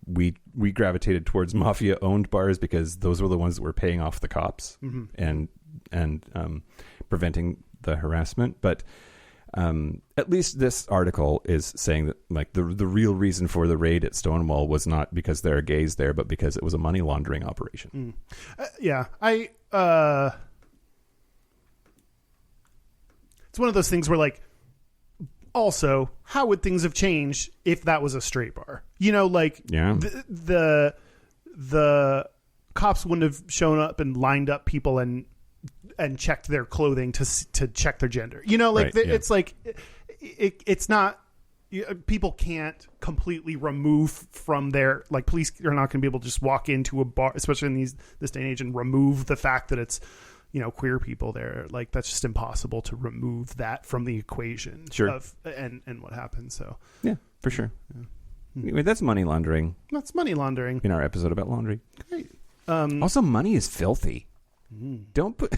Speaker 2: we gravitated towards mafia owned bars because those were the ones that were paying off the cops and preventing the harassment. But at least this article is saying that the real reason for the raid at Stonewall was not because there are gays there, but because it was a money laundering operation.
Speaker 3: It's one of those things where also, how would things have changed if that was a straight bar? The cops wouldn't have shown up and lined up people and checked their clothing to check their gender. It's it's not. People can't completely remove from their police are not going to be able to just walk into a bar, especially in this day and age, and remove the fact that it's queer people there. That's just impossible to remove that from the equation.
Speaker 2: Sure.
Speaker 3: And what happens. So
Speaker 2: yeah, for sure. Yeah. Anyway, that's money laundering.
Speaker 3: That's money laundering
Speaker 2: in our episode about laundry.
Speaker 3: Great.
Speaker 2: Also, money is filthy. Don't put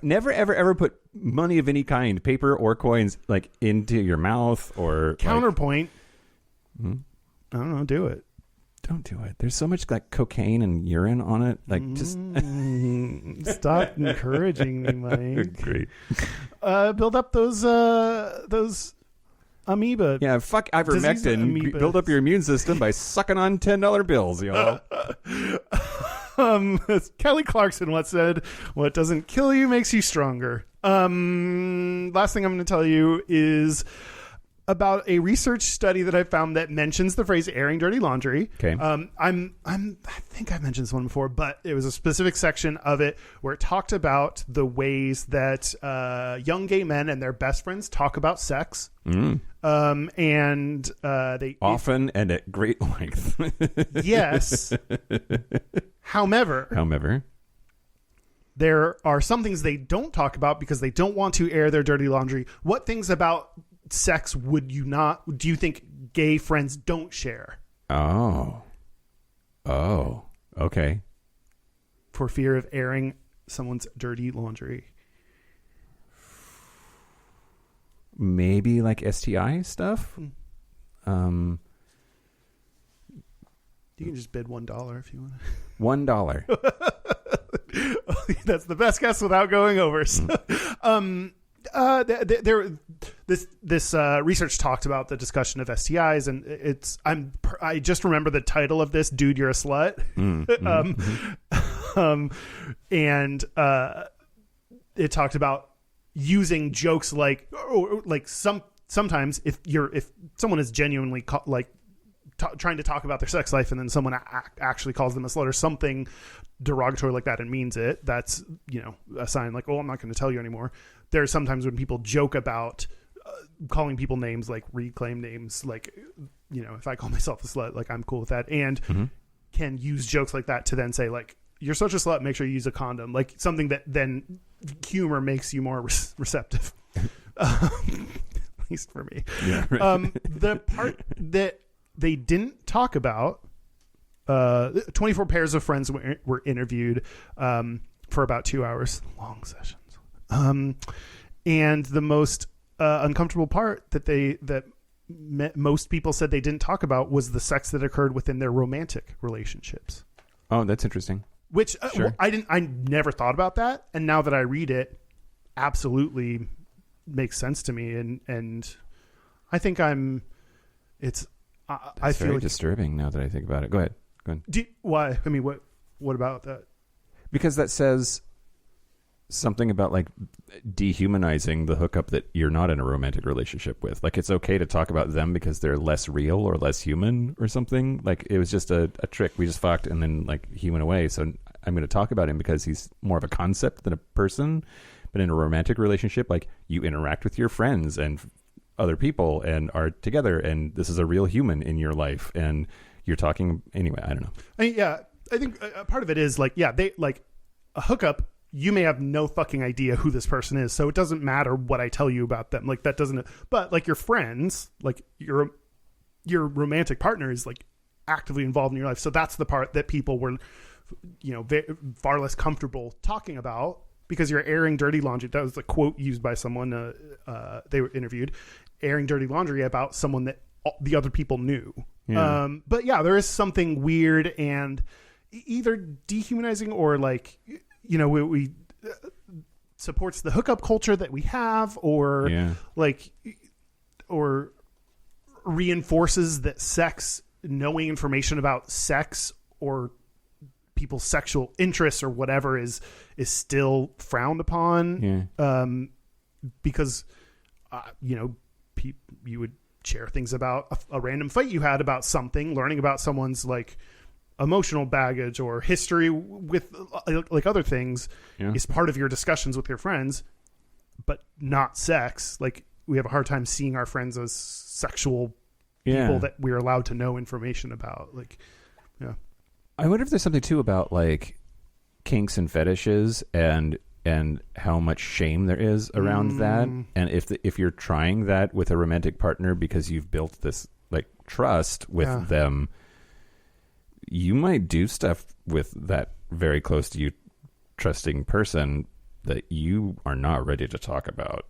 Speaker 2: never ever put money of any kind, paper or coins, into your mouth or
Speaker 3: counterpoint. I don't know. Do it.
Speaker 2: Don't do it. There's so much cocaine and urine on it. Just
Speaker 3: stop encouraging me, Mike.
Speaker 2: Great.
Speaker 3: Build up those amoeba.
Speaker 2: Yeah, fuck ivermectin. Build up your immune system by sucking on $10 bills, y'all.
Speaker 3: Kelly Clarkson once said, "What doesn't kill you makes you stronger." Last thing I'm going to tell you is about a research study that I found that mentions the phrase airing dirty laundry.
Speaker 2: Okay.
Speaker 3: I think I mentioned this one before, but it was a specific section of it where it talked about the ways that young gay men and their best friends talk about sex. And they
Speaker 2: often and at great length.
Speaker 3: Yes. However, there are some things they don't talk about because they don't want to air their dirty laundry. What things about sex do you think gay friends don't share?
Speaker 2: Oh, okay.
Speaker 3: For fear of airing someone's dirty laundry.
Speaker 2: maybe like STI stuff.
Speaker 3: You can just bid $1 if you want.
Speaker 2: $1.
Speaker 3: That's the best guess without going over. So, this research talked about the discussion of STIs, and I just remember the title of this, "Dude, You're a Slut," and it talked about using jokes like sometimes if someone is genuinely trying to talk about their sex life, and then someone actually calls them a slut or something derogatory like that and means it, that's, a sign like, oh, I'm not going to tell you anymore. There's sometimes when people joke about calling people names, like reclaim names, like, if I call myself a slut, like I'm cool with that, and can use jokes like that to then say like, you're such a slut, make sure you use a condom, like something that then humor makes you more receptive. At least for me.
Speaker 2: Yeah, right.
Speaker 3: The part that they didn't talk about, 24 pairs of friends were interviewed for about 2 hours, long sessions. And the most uncomfortable part that most people said they didn't talk about was the sex that occurred within their romantic relationships.
Speaker 2: Oh, that's interesting.
Speaker 3: Which
Speaker 2: Sure.
Speaker 3: I never thought about that, and now that I read it, absolutely makes sense to me, and I think it's. I feel
Speaker 2: very
Speaker 3: like,
Speaker 2: disturbing now that I think about it. Go ahead.
Speaker 3: why? I mean, what about that?
Speaker 2: Because that says something about like dehumanizing the hookup that you're not in a romantic relationship with. Like it's okay to talk about them because they're less real or less human or something. Like it was just a trick. We just fucked and then like he went away. So I'm going to talk about him because he's more of a concept than a person. But in a romantic relationship, like you interact with your friends and other people and are together, and this is a real human in your life, and you're talking anyway. I don't know.
Speaker 3: I think a part of it is like, they like a hookup. You may have no fucking idea who this person is, so it doesn't matter what I tell you about them. Like that doesn't. But like your friends, like your romantic partner is like actively involved in your life. So that's the part that people were, far less comfortable talking about because you're airing dirty laundry. That was a quote used by someone they were interviewed, airing dirty laundry about someone that the other people knew.
Speaker 2: Yeah.
Speaker 3: But yeah, there is something weird and either dehumanizing or like, we supports the hookup culture that we have, or or reinforces that knowing information about sex or people's sexual interests or whatever is still frowned upon. Because you would share things about a random fight you had about something, learning about someone's like emotional baggage or history with like other things is part of your discussions with your friends, but not sex. Like we have a hard time seeing our friends as sexual people that we're allowed to know information about. Like,
Speaker 2: I wonder if there's something too about like kinks and fetishes and how much shame there is around that. And if you're trying that with a romantic partner because you've built this like trust with them, you might do stuff with that very close to you trusting person that you are not ready to talk about.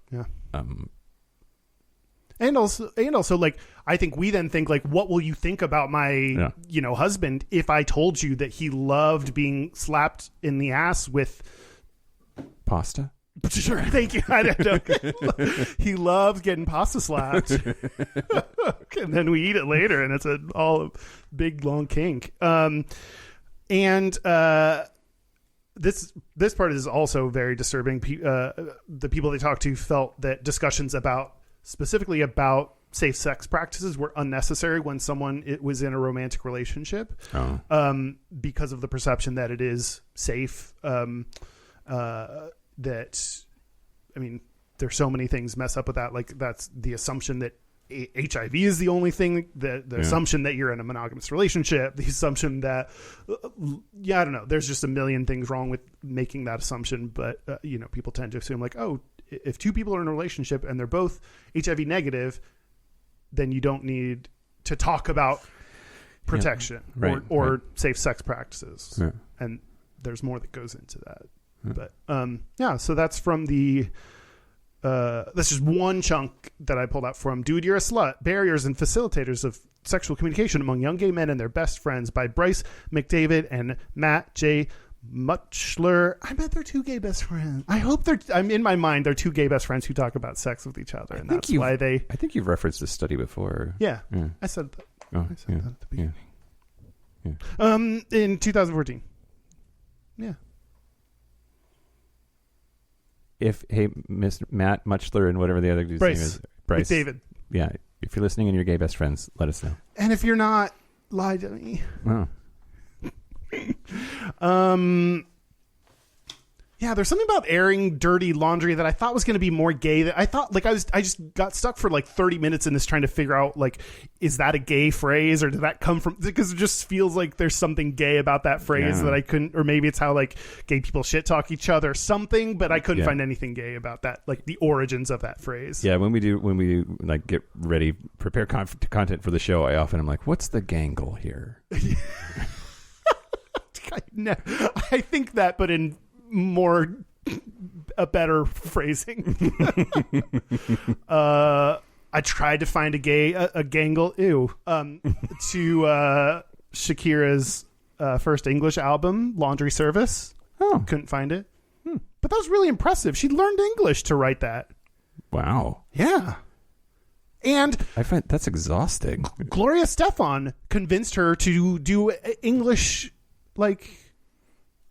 Speaker 3: And also like, I think we then think like, what will you think about my, husband if I told you that he loved being slapped in the ass with
Speaker 2: pasta?
Speaker 3: Sure, thank you. I don't know. He loves getting pasta slapped, and then we eat it later, and it's all a big long kink. This part is also very disturbing. The people they talked to felt that discussions specifically about safe sex practices were unnecessary when someone was in a romantic relationship, because of the perception that it is safe. There's so many things mess up with that. Like that's the assumption that HIV is the only thing, the assumption that you're in a monogamous relationship, the assumption that, I don't know. There's just a million things wrong with making that assumption. But, people tend to assume like, oh, if two people are in a relationship and they're both HIV negative, then you don't need to talk about protection or safe sex practices. Yeah. And there's more that goes into that. But so that's from the This is one chunk that I pulled out from Dude, You're a Slut, Barriers and Facilitators of Sexual Communication Among Young Gay Men and Their Best Friends by Bryce McDavid and Matt J. Muchler. I bet they're two gay best friends. I hope I'm in my mind, they're two gay best friends who talk about sex with each other. And that's why they...
Speaker 2: I think you've referenced this study before.
Speaker 3: Yeah. I said that.
Speaker 2: Oh,
Speaker 3: I said that at the beginning.
Speaker 2: Yeah.
Speaker 3: In 2014. Yeah.
Speaker 2: Hey, Mr. Matt Muchler and whatever the other dude's name is. Bryce.
Speaker 3: David.
Speaker 2: Yeah. If you're listening and you're gay best friends, let us know.
Speaker 3: And if you're not, lie to me.
Speaker 2: Oh.
Speaker 3: Yeah, there's something about airing dirty laundry that I thought was going to be more gay. That I thought, like, I just got stuck for like 30 minutes in this trying to figure out, like, is that a gay phrase or did that come from? Because it just feels like there's something gay about that phrase that I couldn't, or maybe it's how like gay people shit talk each other, something. But I couldn't find anything gay about that, like the origins of that phrase.
Speaker 2: Yeah, when we like get ready, prepare content for the show, I often am like, what's the gangle here?
Speaker 3: I think that, but in a better phrasing. I tried to find a gangle to Shakira's first English album, Laundry Service.
Speaker 2: Oh,
Speaker 3: couldn't find it. But that was really impressive. She learned English to write that.
Speaker 2: Wow.
Speaker 3: Yeah. And
Speaker 2: I find that's exhausting.
Speaker 3: Gloria Stefan convinced her to do English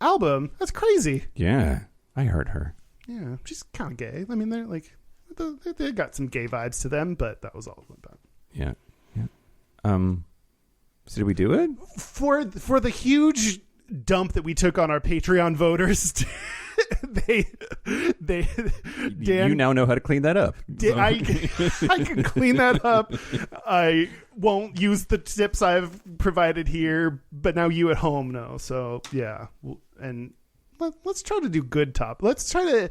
Speaker 3: album. That's crazy.
Speaker 2: Yeah, I heard her.
Speaker 3: Yeah, she's kind of gay. I mean, they're like they got some gay vibes to them, but that was all about.
Speaker 2: Yeah. So did we do it
Speaker 3: for the huge dump that we took on our Patreon voters? Dan,
Speaker 2: you now know how to clean that up.
Speaker 3: I can clean that up. I won't use the tips I've provided here, but now you at home know. So yeah, and let's try to do good top. Let's try to,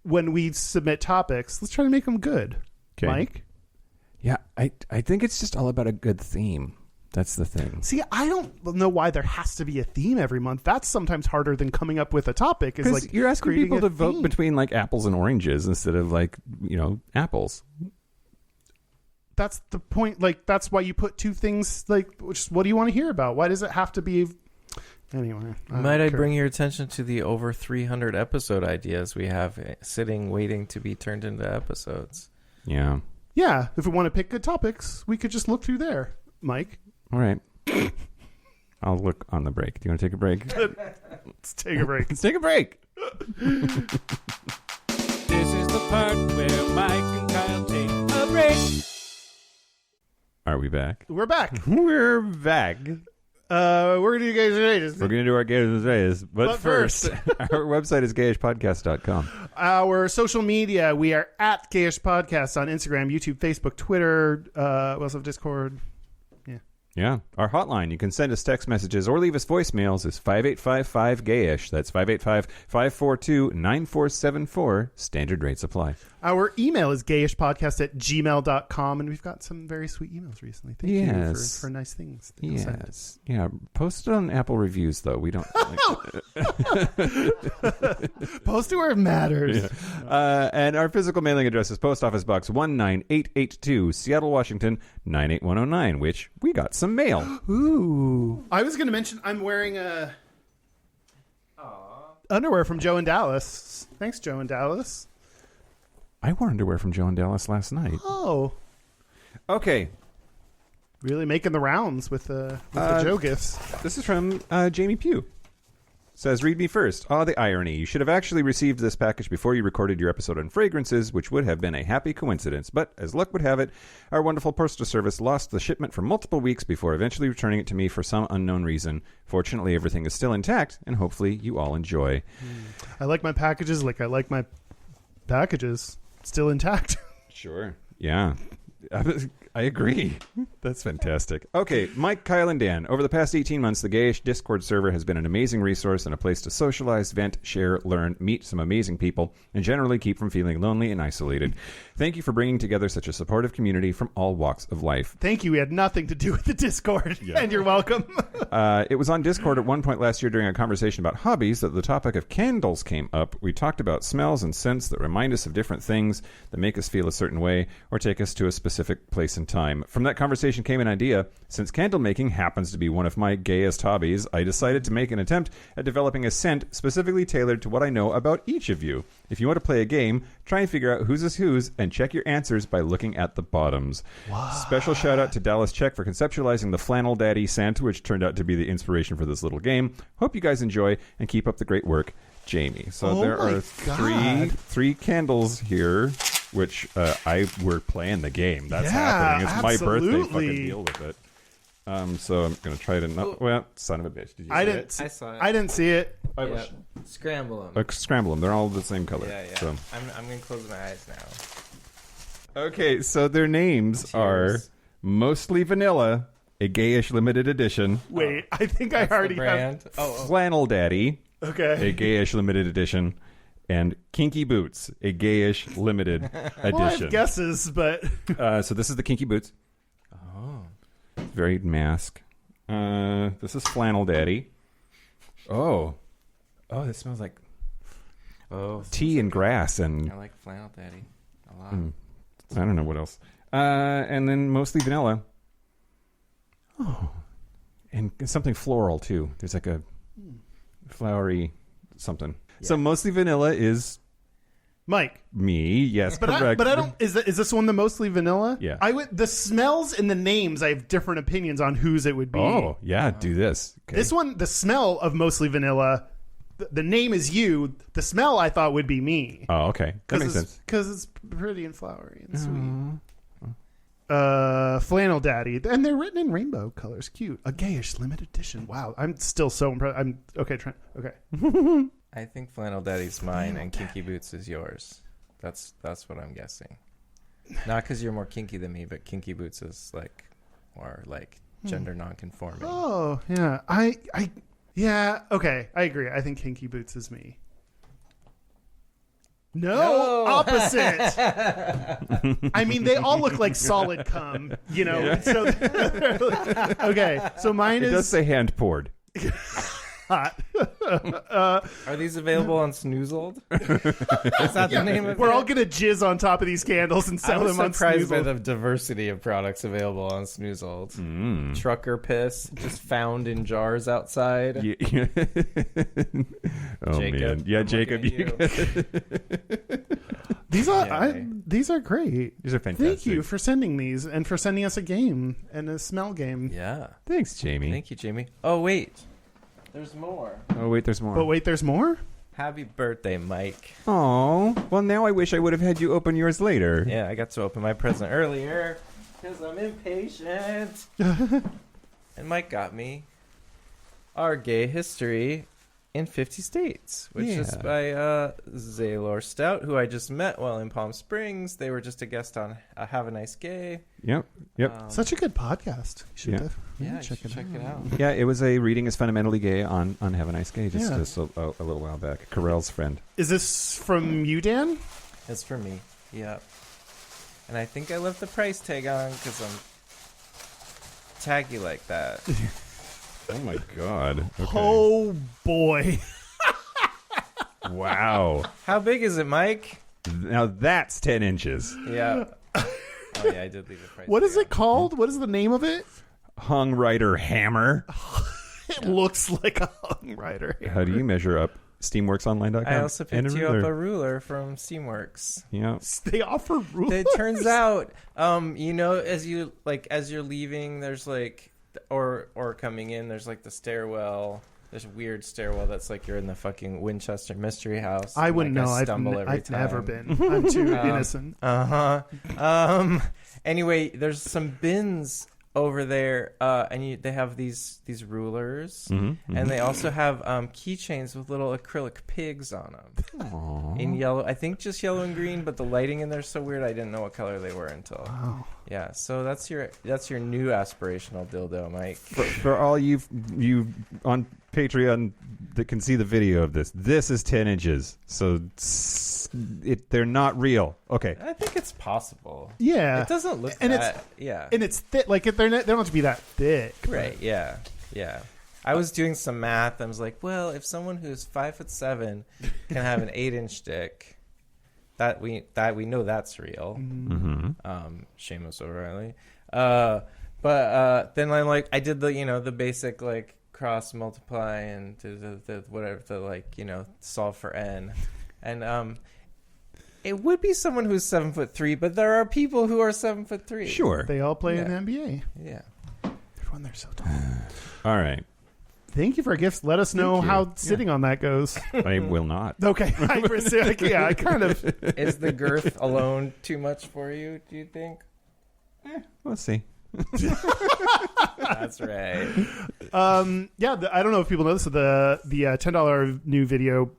Speaker 3: when we submit topics, let's try to make them good. Okay. Mike?
Speaker 2: Yeah, I think it's just all about a good theme. That's the thing.
Speaker 3: See, I don't know why there has to be a theme every month. That's sometimes harder than coming up with a topic. Is like
Speaker 2: you're asking people to vote between like apples and oranges instead of like, apples.
Speaker 3: That's the point. Like, that's why you put two things. Like, what do you want to hear about? Why does it have to be? Anyway,
Speaker 4: might I bring your attention to the over 300 episode ideas we have sitting, waiting to be turned into episodes?
Speaker 2: Yeah.
Speaker 3: Yeah. If we want to pick good topics, we could just look through there, Mike.
Speaker 2: All right. I'll look on the break. Do you want to take a break?
Speaker 3: Let's take a break.
Speaker 2: Let's take a break.
Speaker 1: This is the part where Mike and Kyle take a break.
Speaker 2: Are we back?
Speaker 3: We're back.
Speaker 2: We're back.
Speaker 3: We're going to do Gayest.
Speaker 2: We're going to do our Gayest. But first, our website is gayishpodcast.com.
Speaker 3: Our social media, we are at Gayish Podcast on Instagram, YouTube, Facebook, Twitter. We also have Discord.
Speaker 2: Yeah. Our hotline, you can send us text messages or leave us voicemails, is 5855-GAYISH. That's 585-542-9474. Standard rates apply. Our email is gayishpodcast@gmail.com, and we've got some very sweet emails recently. Thank you for nice things. Yes. Yeah. Post it on Apple reviews, though. We don't... Post it where it matters. Yeah. And our physical mailing address is Post Office Box 19882, Seattle, Washington, 98109, which we got some mail. Ooh. I was going to mention I'm wearing underwear from Joe in Dallas. Thanks, Joe in Dallas. I wore underwear from Joe in Dallas last night. Oh. Okay. Really making the rounds with the Joe gifts. This is from Jamie Pugh. Says, read me first. Oh, the irony. You should have actually received this package before you recorded your episode on fragrances, which would have been a happy coincidence. But as luck would have it, our wonderful postal service lost the shipment for multiple weeks before eventually returning it to me for some unknown reason. Fortunately, everything is still intact, and hopefully you all enjoy. I like my packages like I like my packages still intact. Sure. Yeah. I I agree. That's fantastic. Okay, Mike, Kyle, and Dan. Over the past 18 months, the Gayish Discord server has been an amazing resource and a place to socialize, vent, share, learn, meet some amazing people, and generally keep from feeling lonely and isolated. Thank you for bringing together such a supportive community from all walks of life.
Speaker 3: Thank you. We had nothing to do with the Discord, and you're welcome.
Speaker 2: It was on Discord at one point last year during a conversation about hobbies that the topic of candles came up. We talked about smells and scents that remind us of different things that make us feel a certain way or take us to a specific place and time. From that conversation came an idea. Since candle making happens to be one of my gayest hobbies, I decided to make an attempt at developing a scent specifically tailored to what I know about each of you. If you want to play a game, try and figure out whose is whose and check your answers by looking at the bottoms. Wow. Special shout out to Dallas Check for conceptualizing the Flannel Daddy scent, which turned out to be the inspiration for this little game. Hope you guys enjoy and keep up the great work, Jamie. So there are three candles here, which we're playing the game. That's happening. It's
Speaker 3: absolutely.
Speaker 2: my birthday. Fucking deal with it. So I'm gonna try to not. Well, son of a bitch! Did you?
Speaker 3: I
Speaker 2: see it?
Speaker 3: I didn't see it.
Speaker 4: Yeah. Scramble them.
Speaker 2: Scramble them. They're all the same color.
Speaker 4: Yeah.
Speaker 2: So.
Speaker 4: I'm gonna close my eyes now.
Speaker 2: Okay, so their names are Mostly Vanilla, a Gayish limited edition.
Speaker 3: Wait, I think I already have.
Speaker 2: Flannel Daddy,
Speaker 3: okay,
Speaker 2: a Gayish limited edition, and Kinky Boots, a Gayish limited edition.
Speaker 3: Well, I have guesses, but
Speaker 2: so this is the Kinky Boots. Very mask. This is Flannel Daddy. Oh, this smells like tea and grass and.
Speaker 4: I like Flannel Daddy a lot.
Speaker 2: I don't know what else. And then Mostly Vanilla. Oh, and something floral too. There's like a flowery something. Yeah. So Mostly Vanilla is.
Speaker 3: Mike.
Speaker 2: Me, yes, correct.
Speaker 3: But I don't. Is this one the Mostly Vanilla?
Speaker 2: Yeah.
Speaker 3: The smells and the names. I have different opinions on whose it would be.
Speaker 2: Oh yeah, do this. Okay.
Speaker 3: This one, the smell of Mostly Vanilla. The name is you. The smell I thought would be me.
Speaker 2: Oh, okay, that makes sense.
Speaker 3: Because it's pretty and flowery and sweet. Flannel Daddy, and they're written in rainbow colors. Cute. A Gayish limited edition. Wow, I'm still so impressed. I'm okay. Okay.
Speaker 4: I think Flannel Daddy's mine and Kinky Boots is yours. That's what I'm guessing. Not because you're more kinky than me, but Kinky Boots is like more like gender nonconforming.
Speaker 3: Oh yeah, yeah. Okay, I agree. I think Kinky Boots is me. No, opposite. I mean, they all look like solid cum, you know. Yeah. So okay, so mine is.
Speaker 2: It does say hand poured.
Speaker 3: Hot.
Speaker 4: Are these available on Snoozled? Is that the name of it?
Speaker 3: We're all gonna jizz on top of these candles and sell them on Snoozled.
Speaker 4: I'm surprised by the diversity of products available on Snoozled. Trucker piss just found in jars outside.
Speaker 2: Oh
Speaker 4: Jacob,
Speaker 2: man, yeah, Jacob.
Speaker 3: These are these are great.
Speaker 2: These are fantastic.
Speaker 3: Thank you for sending these and for sending us a game and a smell game.
Speaker 4: Yeah.
Speaker 2: Thanks, Jamie.
Speaker 4: Thank you, Jamie. Oh wait. There's more.
Speaker 2: Oh, wait, there's more.
Speaker 3: But wait, there's more?
Speaker 4: Happy birthday, Mike.
Speaker 2: Oh, well, now I wish I would have had you open yours later.
Speaker 4: Yeah, I got to open my present earlier because I'm impatient. And Mike got me Our Gay History in 50 States, which is by Zaylor Stout, who I just met while in Palm Springs. They were just a guest on Have a Nice Gay.
Speaker 2: Yep.
Speaker 3: Such a good podcast. You should
Speaker 4: check it out.
Speaker 2: Yeah, it was a Reading is Fundamentally Gay on Have a Nice Gay just a little while back. Carell's friend.
Speaker 3: Is this from you, Dan?
Speaker 4: It's for me. Yep. And I think I left the price tag on because I'm taggy like that.
Speaker 2: Oh my God. Okay.
Speaker 3: Oh boy.
Speaker 2: Wow.
Speaker 4: How big is it, Mike?
Speaker 2: Now that's 10 inches.
Speaker 4: Yeah. Oh yeah, I did leave the price.
Speaker 3: What is it called? What is the name of it?
Speaker 2: Hung Rider Hammer.
Speaker 3: It looks like a Hung Rider hammer.
Speaker 2: How do you measure up? Steamworksonline.com.
Speaker 4: I also picked you up a ruler from Steamworks.
Speaker 2: Yeah.
Speaker 3: They offer rulers.
Speaker 4: It turns out, as you're leaving, there's like, or coming in, there's like the stairwell. There's a weird stairwell that's like you're in the fucking Winchester Mystery House.
Speaker 3: I wouldn't know. I've never been. I'm too innocent.
Speaker 4: Anyway, there's some bins over there, and they have these rulers, and they also have keychains with little acrylic pigs on them.
Speaker 2: Aww.
Speaker 4: In yellow, I think just yellow and green, but the lighting in there is so weird. I didn't know what color they were until Yeah, so that's your new aspirational dildo, Mike.
Speaker 2: For all you on Patreon that can see the video of this is 10 inches. So they're not real. Okay.
Speaker 4: I think it's possible.
Speaker 3: Yeah.
Speaker 4: It doesn't look
Speaker 3: and
Speaker 4: that... Yeah.
Speaker 3: And it's thick. Like, they don't have to be that thick.
Speaker 4: Right, yeah. Yeah. I was doing some math. I was like, well, if someone who's 5'7" can have an 8-inch dick, that we know that's real.
Speaker 2: Mm-hmm.
Speaker 4: Seamus O'Reilly. But then I did the basic like cross multiply and the whatever the like solve for n, and it would be someone who's 7'3", but there are people who are 7'3".
Speaker 2: Sure.
Speaker 3: They all play in
Speaker 4: Yeah.
Speaker 3: the NBA.
Speaker 4: Yeah.
Speaker 3: Everyone, they're so tall.
Speaker 2: All right.
Speaker 3: Thank you for our gifts. Let us know
Speaker 2: Thank you.
Speaker 3: how sitting on that goes.
Speaker 2: I will not.
Speaker 3: Okay. I kind of.
Speaker 4: Is the girth alone too much for you, do you think?
Speaker 2: We'll see.
Speaker 4: That's right.
Speaker 3: I don't know if people know this. The $10 new video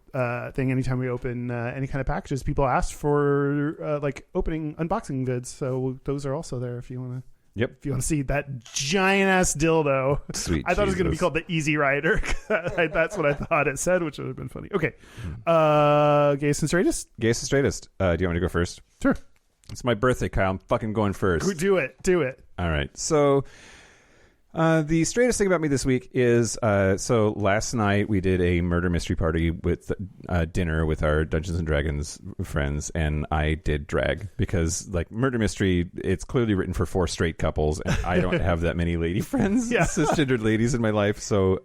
Speaker 3: thing. Anytime we open any kind of packages, people ask for unboxing vids. So those are also there if you want to.
Speaker 2: Yep.
Speaker 3: If you want to see that giant ass dildo.
Speaker 2: Sweet.
Speaker 3: I thought it was going to be
Speaker 2: Jesus.
Speaker 3: called the Easy Rider. That's what I thought it said, which would have been funny. Okay. Gayest and Straightest?
Speaker 2: Gayest and Straightest. Do you want me to go first?
Speaker 3: Sure.
Speaker 2: It's my birthday, Kyle. I'm fucking going first.
Speaker 3: Do it.
Speaker 2: All right. So the straightest thing about me this week is so last night we did a murder mystery party with dinner with our Dungeons and Dragons friends, and I did drag because like murder mystery, it's clearly written for 4 straight couples, and I don't have that many lady friends, cisgendered ladies in my life. So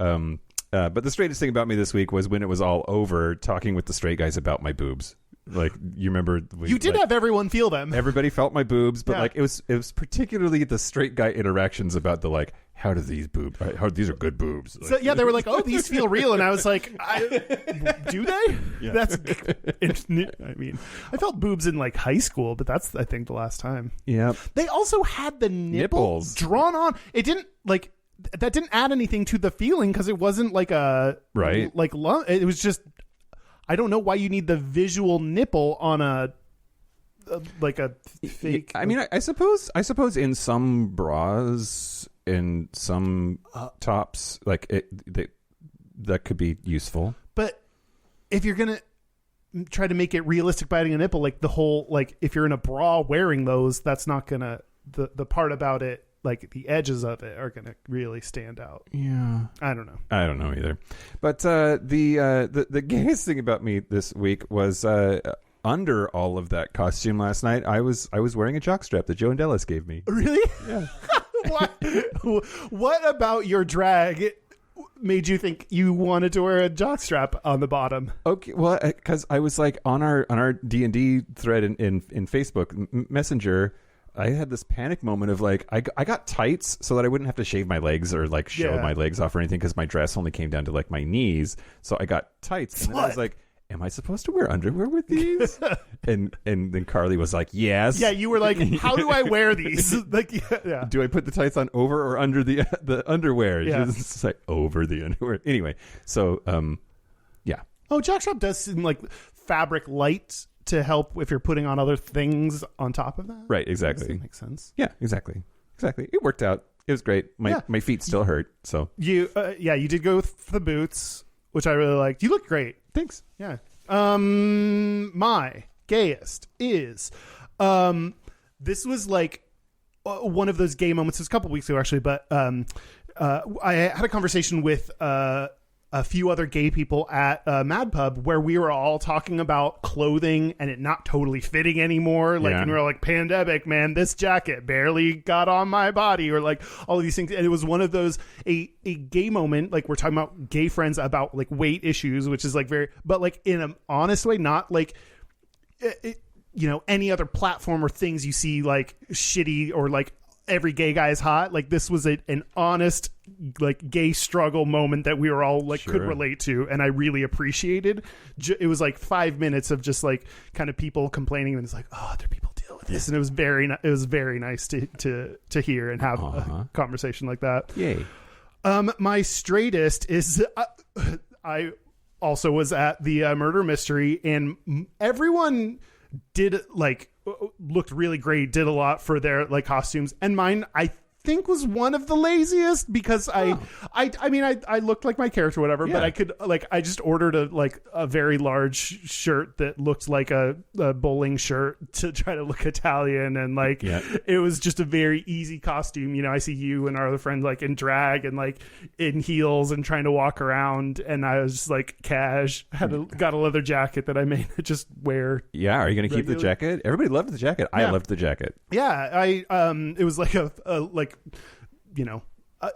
Speaker 2: but the straightest thing about me this week was when it was all over, talking with the straight guys about my boobs. Like, you remember
Speaker 3: You did have everyone feel them.
Speaker 2: Everybody felt my boobs, but
Speaker 3: Yeah.
Speaker 2: like it was particularly the straight guy interactions about the like, how do these boobs? How these are good boobs. Like,
Speaker 3: So, yeah, they were like, "Oh, these feel real," and I was like, "Do they?"
Speaker 2: Yeah.
Speaker 3: That's. I mean, I felt boobs in like high school, but that's I think the last time.
Speaker 2: yeah,
Speaker 3: They also had the
Speaker 2: Nipples.
Speaker 3: drawn on. It didn't like that didn't add anything to the feeling because it wasn't like a
Speaker 2: Right.
Speaker 3: like it was just. I don't know why you need the visual nipple on a fake.
Speaker 2: I mean, I suppose in some bras, in some tops, like that could be useful.
Speaker 3: But if you're gonna try to make it realistic by adding a nipple, like the whole like if you're in a bra wearing those, that's not gonna the part about it. Like the edges of it are going to really stand out.
Speaker 2: Yeah,
Speaker 3: I don't know.
Speaker 2: I don't know either. But the gayest thing about me this week was under all of that costume last night, I was wearing a jockstrap that Joe and Dallas gave me.
Speaker 3: Really?
Speaker 2: Yeah.
Speaker 3: What about your drag made you think you wanted to wear a jockstrap on the bottom?
Speaker 2: Okay, well, because I was like on our D&D thread in Facebook Messenger. I had this panic moment of like I got tights so that I wouldn't have to shave my legs or like show my legs off or anything because my dress only came down to like my knees. So I got tights, and then I was like, "Am I supposed to wear underwear with these?" and then Carly was like, "Yes."
Speaker 3: Yeah, you were like, "How do I wear these?" Like, yeah.
Speaker 2: Do I put the tights on over or under the underwear?
Speaker 3: Yeah.
Speaker 2: It's like over the underwear. Anyway, so yeah.
Speaker 3: Oh, jockstrap does seem like fabric light to help if you're putting on other things on top of that.
Speaker 2: Right. Exactly.
Speaker 3: That makes sense.
Speaker 2: Yeah. Exactly. It worked out. It was great. My feet still hurt. So
Speaker 3: You did go with the boots, which I really liked. You look great.
Speaker 2: thanks.
Speaker 3: Yeah. My gayest is, this was like one of those gay moments. It was a couple weeks ago actually, but I had a conversation with a few other gay people at Mad Pub where we were all talking about clothing and it not totally fitting anymore. Like, and we were like, pandemic, man, this jacket barely got on my body, or like all of these things. And it was one of those, a gay moment. Like, we're talking about gay friends about like weight issues, which is like very, but like in an honest way, not like, any other platform or things you see like shitty or like every gay guy is hot. Like, this was an honest like gay struggle moment that we were all like could relate to, and I really appreciated. It was like 5 minutes of just like kind of people complaining, and it's like, oh, other people deal with this, and it was very nice to hear and have a conversation like that.
Speaker 2: Yay.
Speaker 3: My straightest is I also was at the murder mystery, and everyone did like looked really great, did a lot for their like costumes, and mine I think was one of the laziest because I mean I looked like my character, whatever, but I could I just ordered a very large shirt that looked like a bowling shirt to try to look Italian, and it was just a very easy costume. You know, I see you and our other friend like in drag and like in heels and trying to walk around, and I was just like cash, got a leather jacket that I made to just wear.
Speaker 2: Yeah, are you going to keep the jacket? Everybody loved the jacket. I loved the jacket.
Speaker 3: Yeah, it was like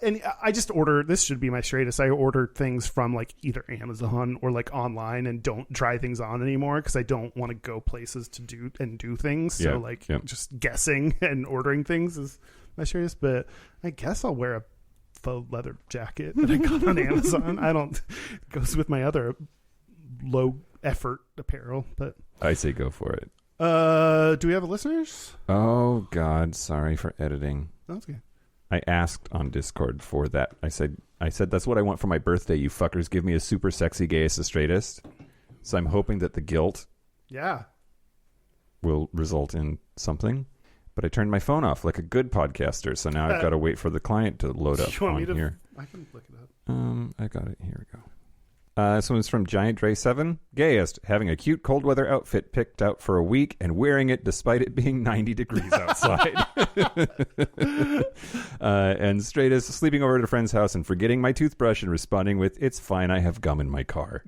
Speaker 3: and I just order, this should be my straightest, I order things from like either Amazon or like online and don't try things on anymore because I don't want to go places to do things. So just guessing and ordering things is my straightest, but I guess I'll wear a faux leather jacket that I got on Amazon. It goes with my other low effort apparel, but
Speaker 2: I say go for it.
Speaker 3: Do we have listeners?
Speaker 2: Oh God, sorry for editing.
Speaker 3: That's okay.
Speaker 2: I asked on Discord for that. I said that's what I want for my birthday. You fuckers, give me a super sexy Gayest, Straightest. So I'm hoping that the guilt, will result in something. But I turned my phone off like a good podcaster. So now I've got to wait for the client to load up on here.
Speaker 3: I can look it up.
Speaker 2: I got it. Here we go. This one's from Giant Dre 7. Gayest, having a cute cold weather outfit picked out for a week and wearing it despite it being 90 degrees outside. And Straightest, sleeping over at a friend's house and forgetting my toothbrush and responding with, "It's fine, I have gum in my car."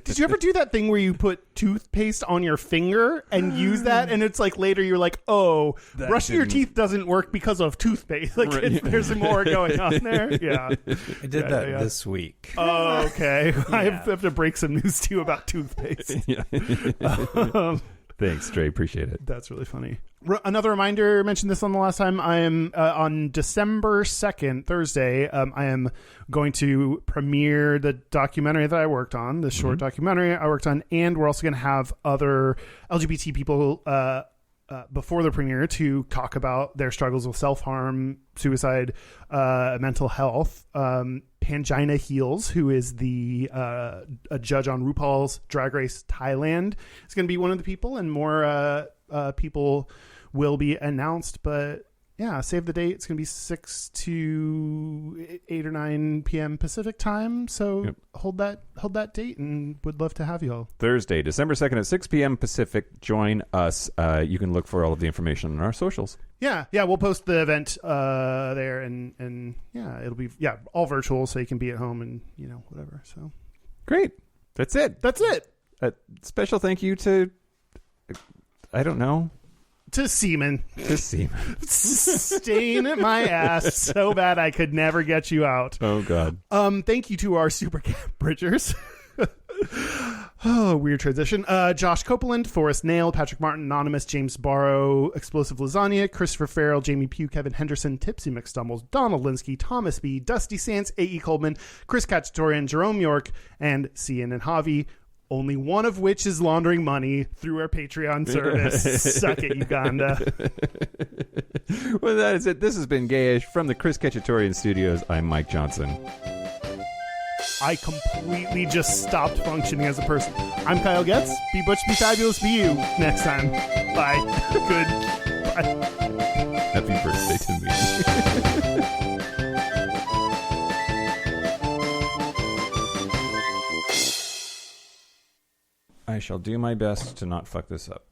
Speaker 3: Did you ever do that thing where you put toothpaste on your finger and use that, and it's like later you're like, oh, brushing your teeth doesn't work because of toothpaste. Like there's more going on there. Yeah,
Speaker 4: I did that this week.
Speaker 3: Oh, okay. I have to break some news to you about toothpaste.
Speaker 2: Thanks, Dre. Appreciate it.
Speaker 3: That's really funny. Another reminder, I mentioned this on the last time. I am on December 2nd, Thursday. I am going to premiere the documentary that I worked on, the short documentary I worked on, and we're also going to have other LGBT people before the premiere to talk about their struggles with self-harm, suicide, mental health. Pangina Heals, who is a judge on RuPaul's Drag Race Thailand, is going to be one of the people, and more people will be announced. But yeah, save the date. It's going to be 6 to 8 or 9 p.m. Pacific time. So hold that date, and would love to have you all.
Speaker 2: Thursday, December 2nd at 6 p.m. Pacific. Join us. You can look for all of the information on our socials.
Speaker 3: Yeah, we'll post the event there, and it'll be all virtual, so you can be at home and whatever. So
Speaker 2: great. That's it. Special thank you to I don't know.
Speaker 3: To Seaman. Staying at my ass so bad I could never get you out.
Speaker 2: Oh God.
Speaker 3: Thank you to our super cat bridgers. Oh, weird transition. Josh Copeland, Forrest Nail, Patrick Martin, Anonymous, James Barrow, Explosive Lasagna, Christopher Farrell, Jamie Pugh, Kevin Henderson, Tipsy McStumbles, Donald Linsky, Thomas B, Dusty Sands, A.E. Coleman, Chris Cacciatorian, Jerome York, and Cian and Javi. Only one of which is laundering money through our Patreon service. Suck it, Uganda.
Speaker 2: Well, that is it. This has been Gayish from the Chris Cacciatorian Studios. I'm Mike Johnson.
Speaker 3: I completely just stopped functioning as a person. I'm Kyle Getz. Be butch, be fabulous, be you. Next time. Bye. Good. Bye.
Speaker 2: Happy birthday to me. I shall do my best to not fuck this up.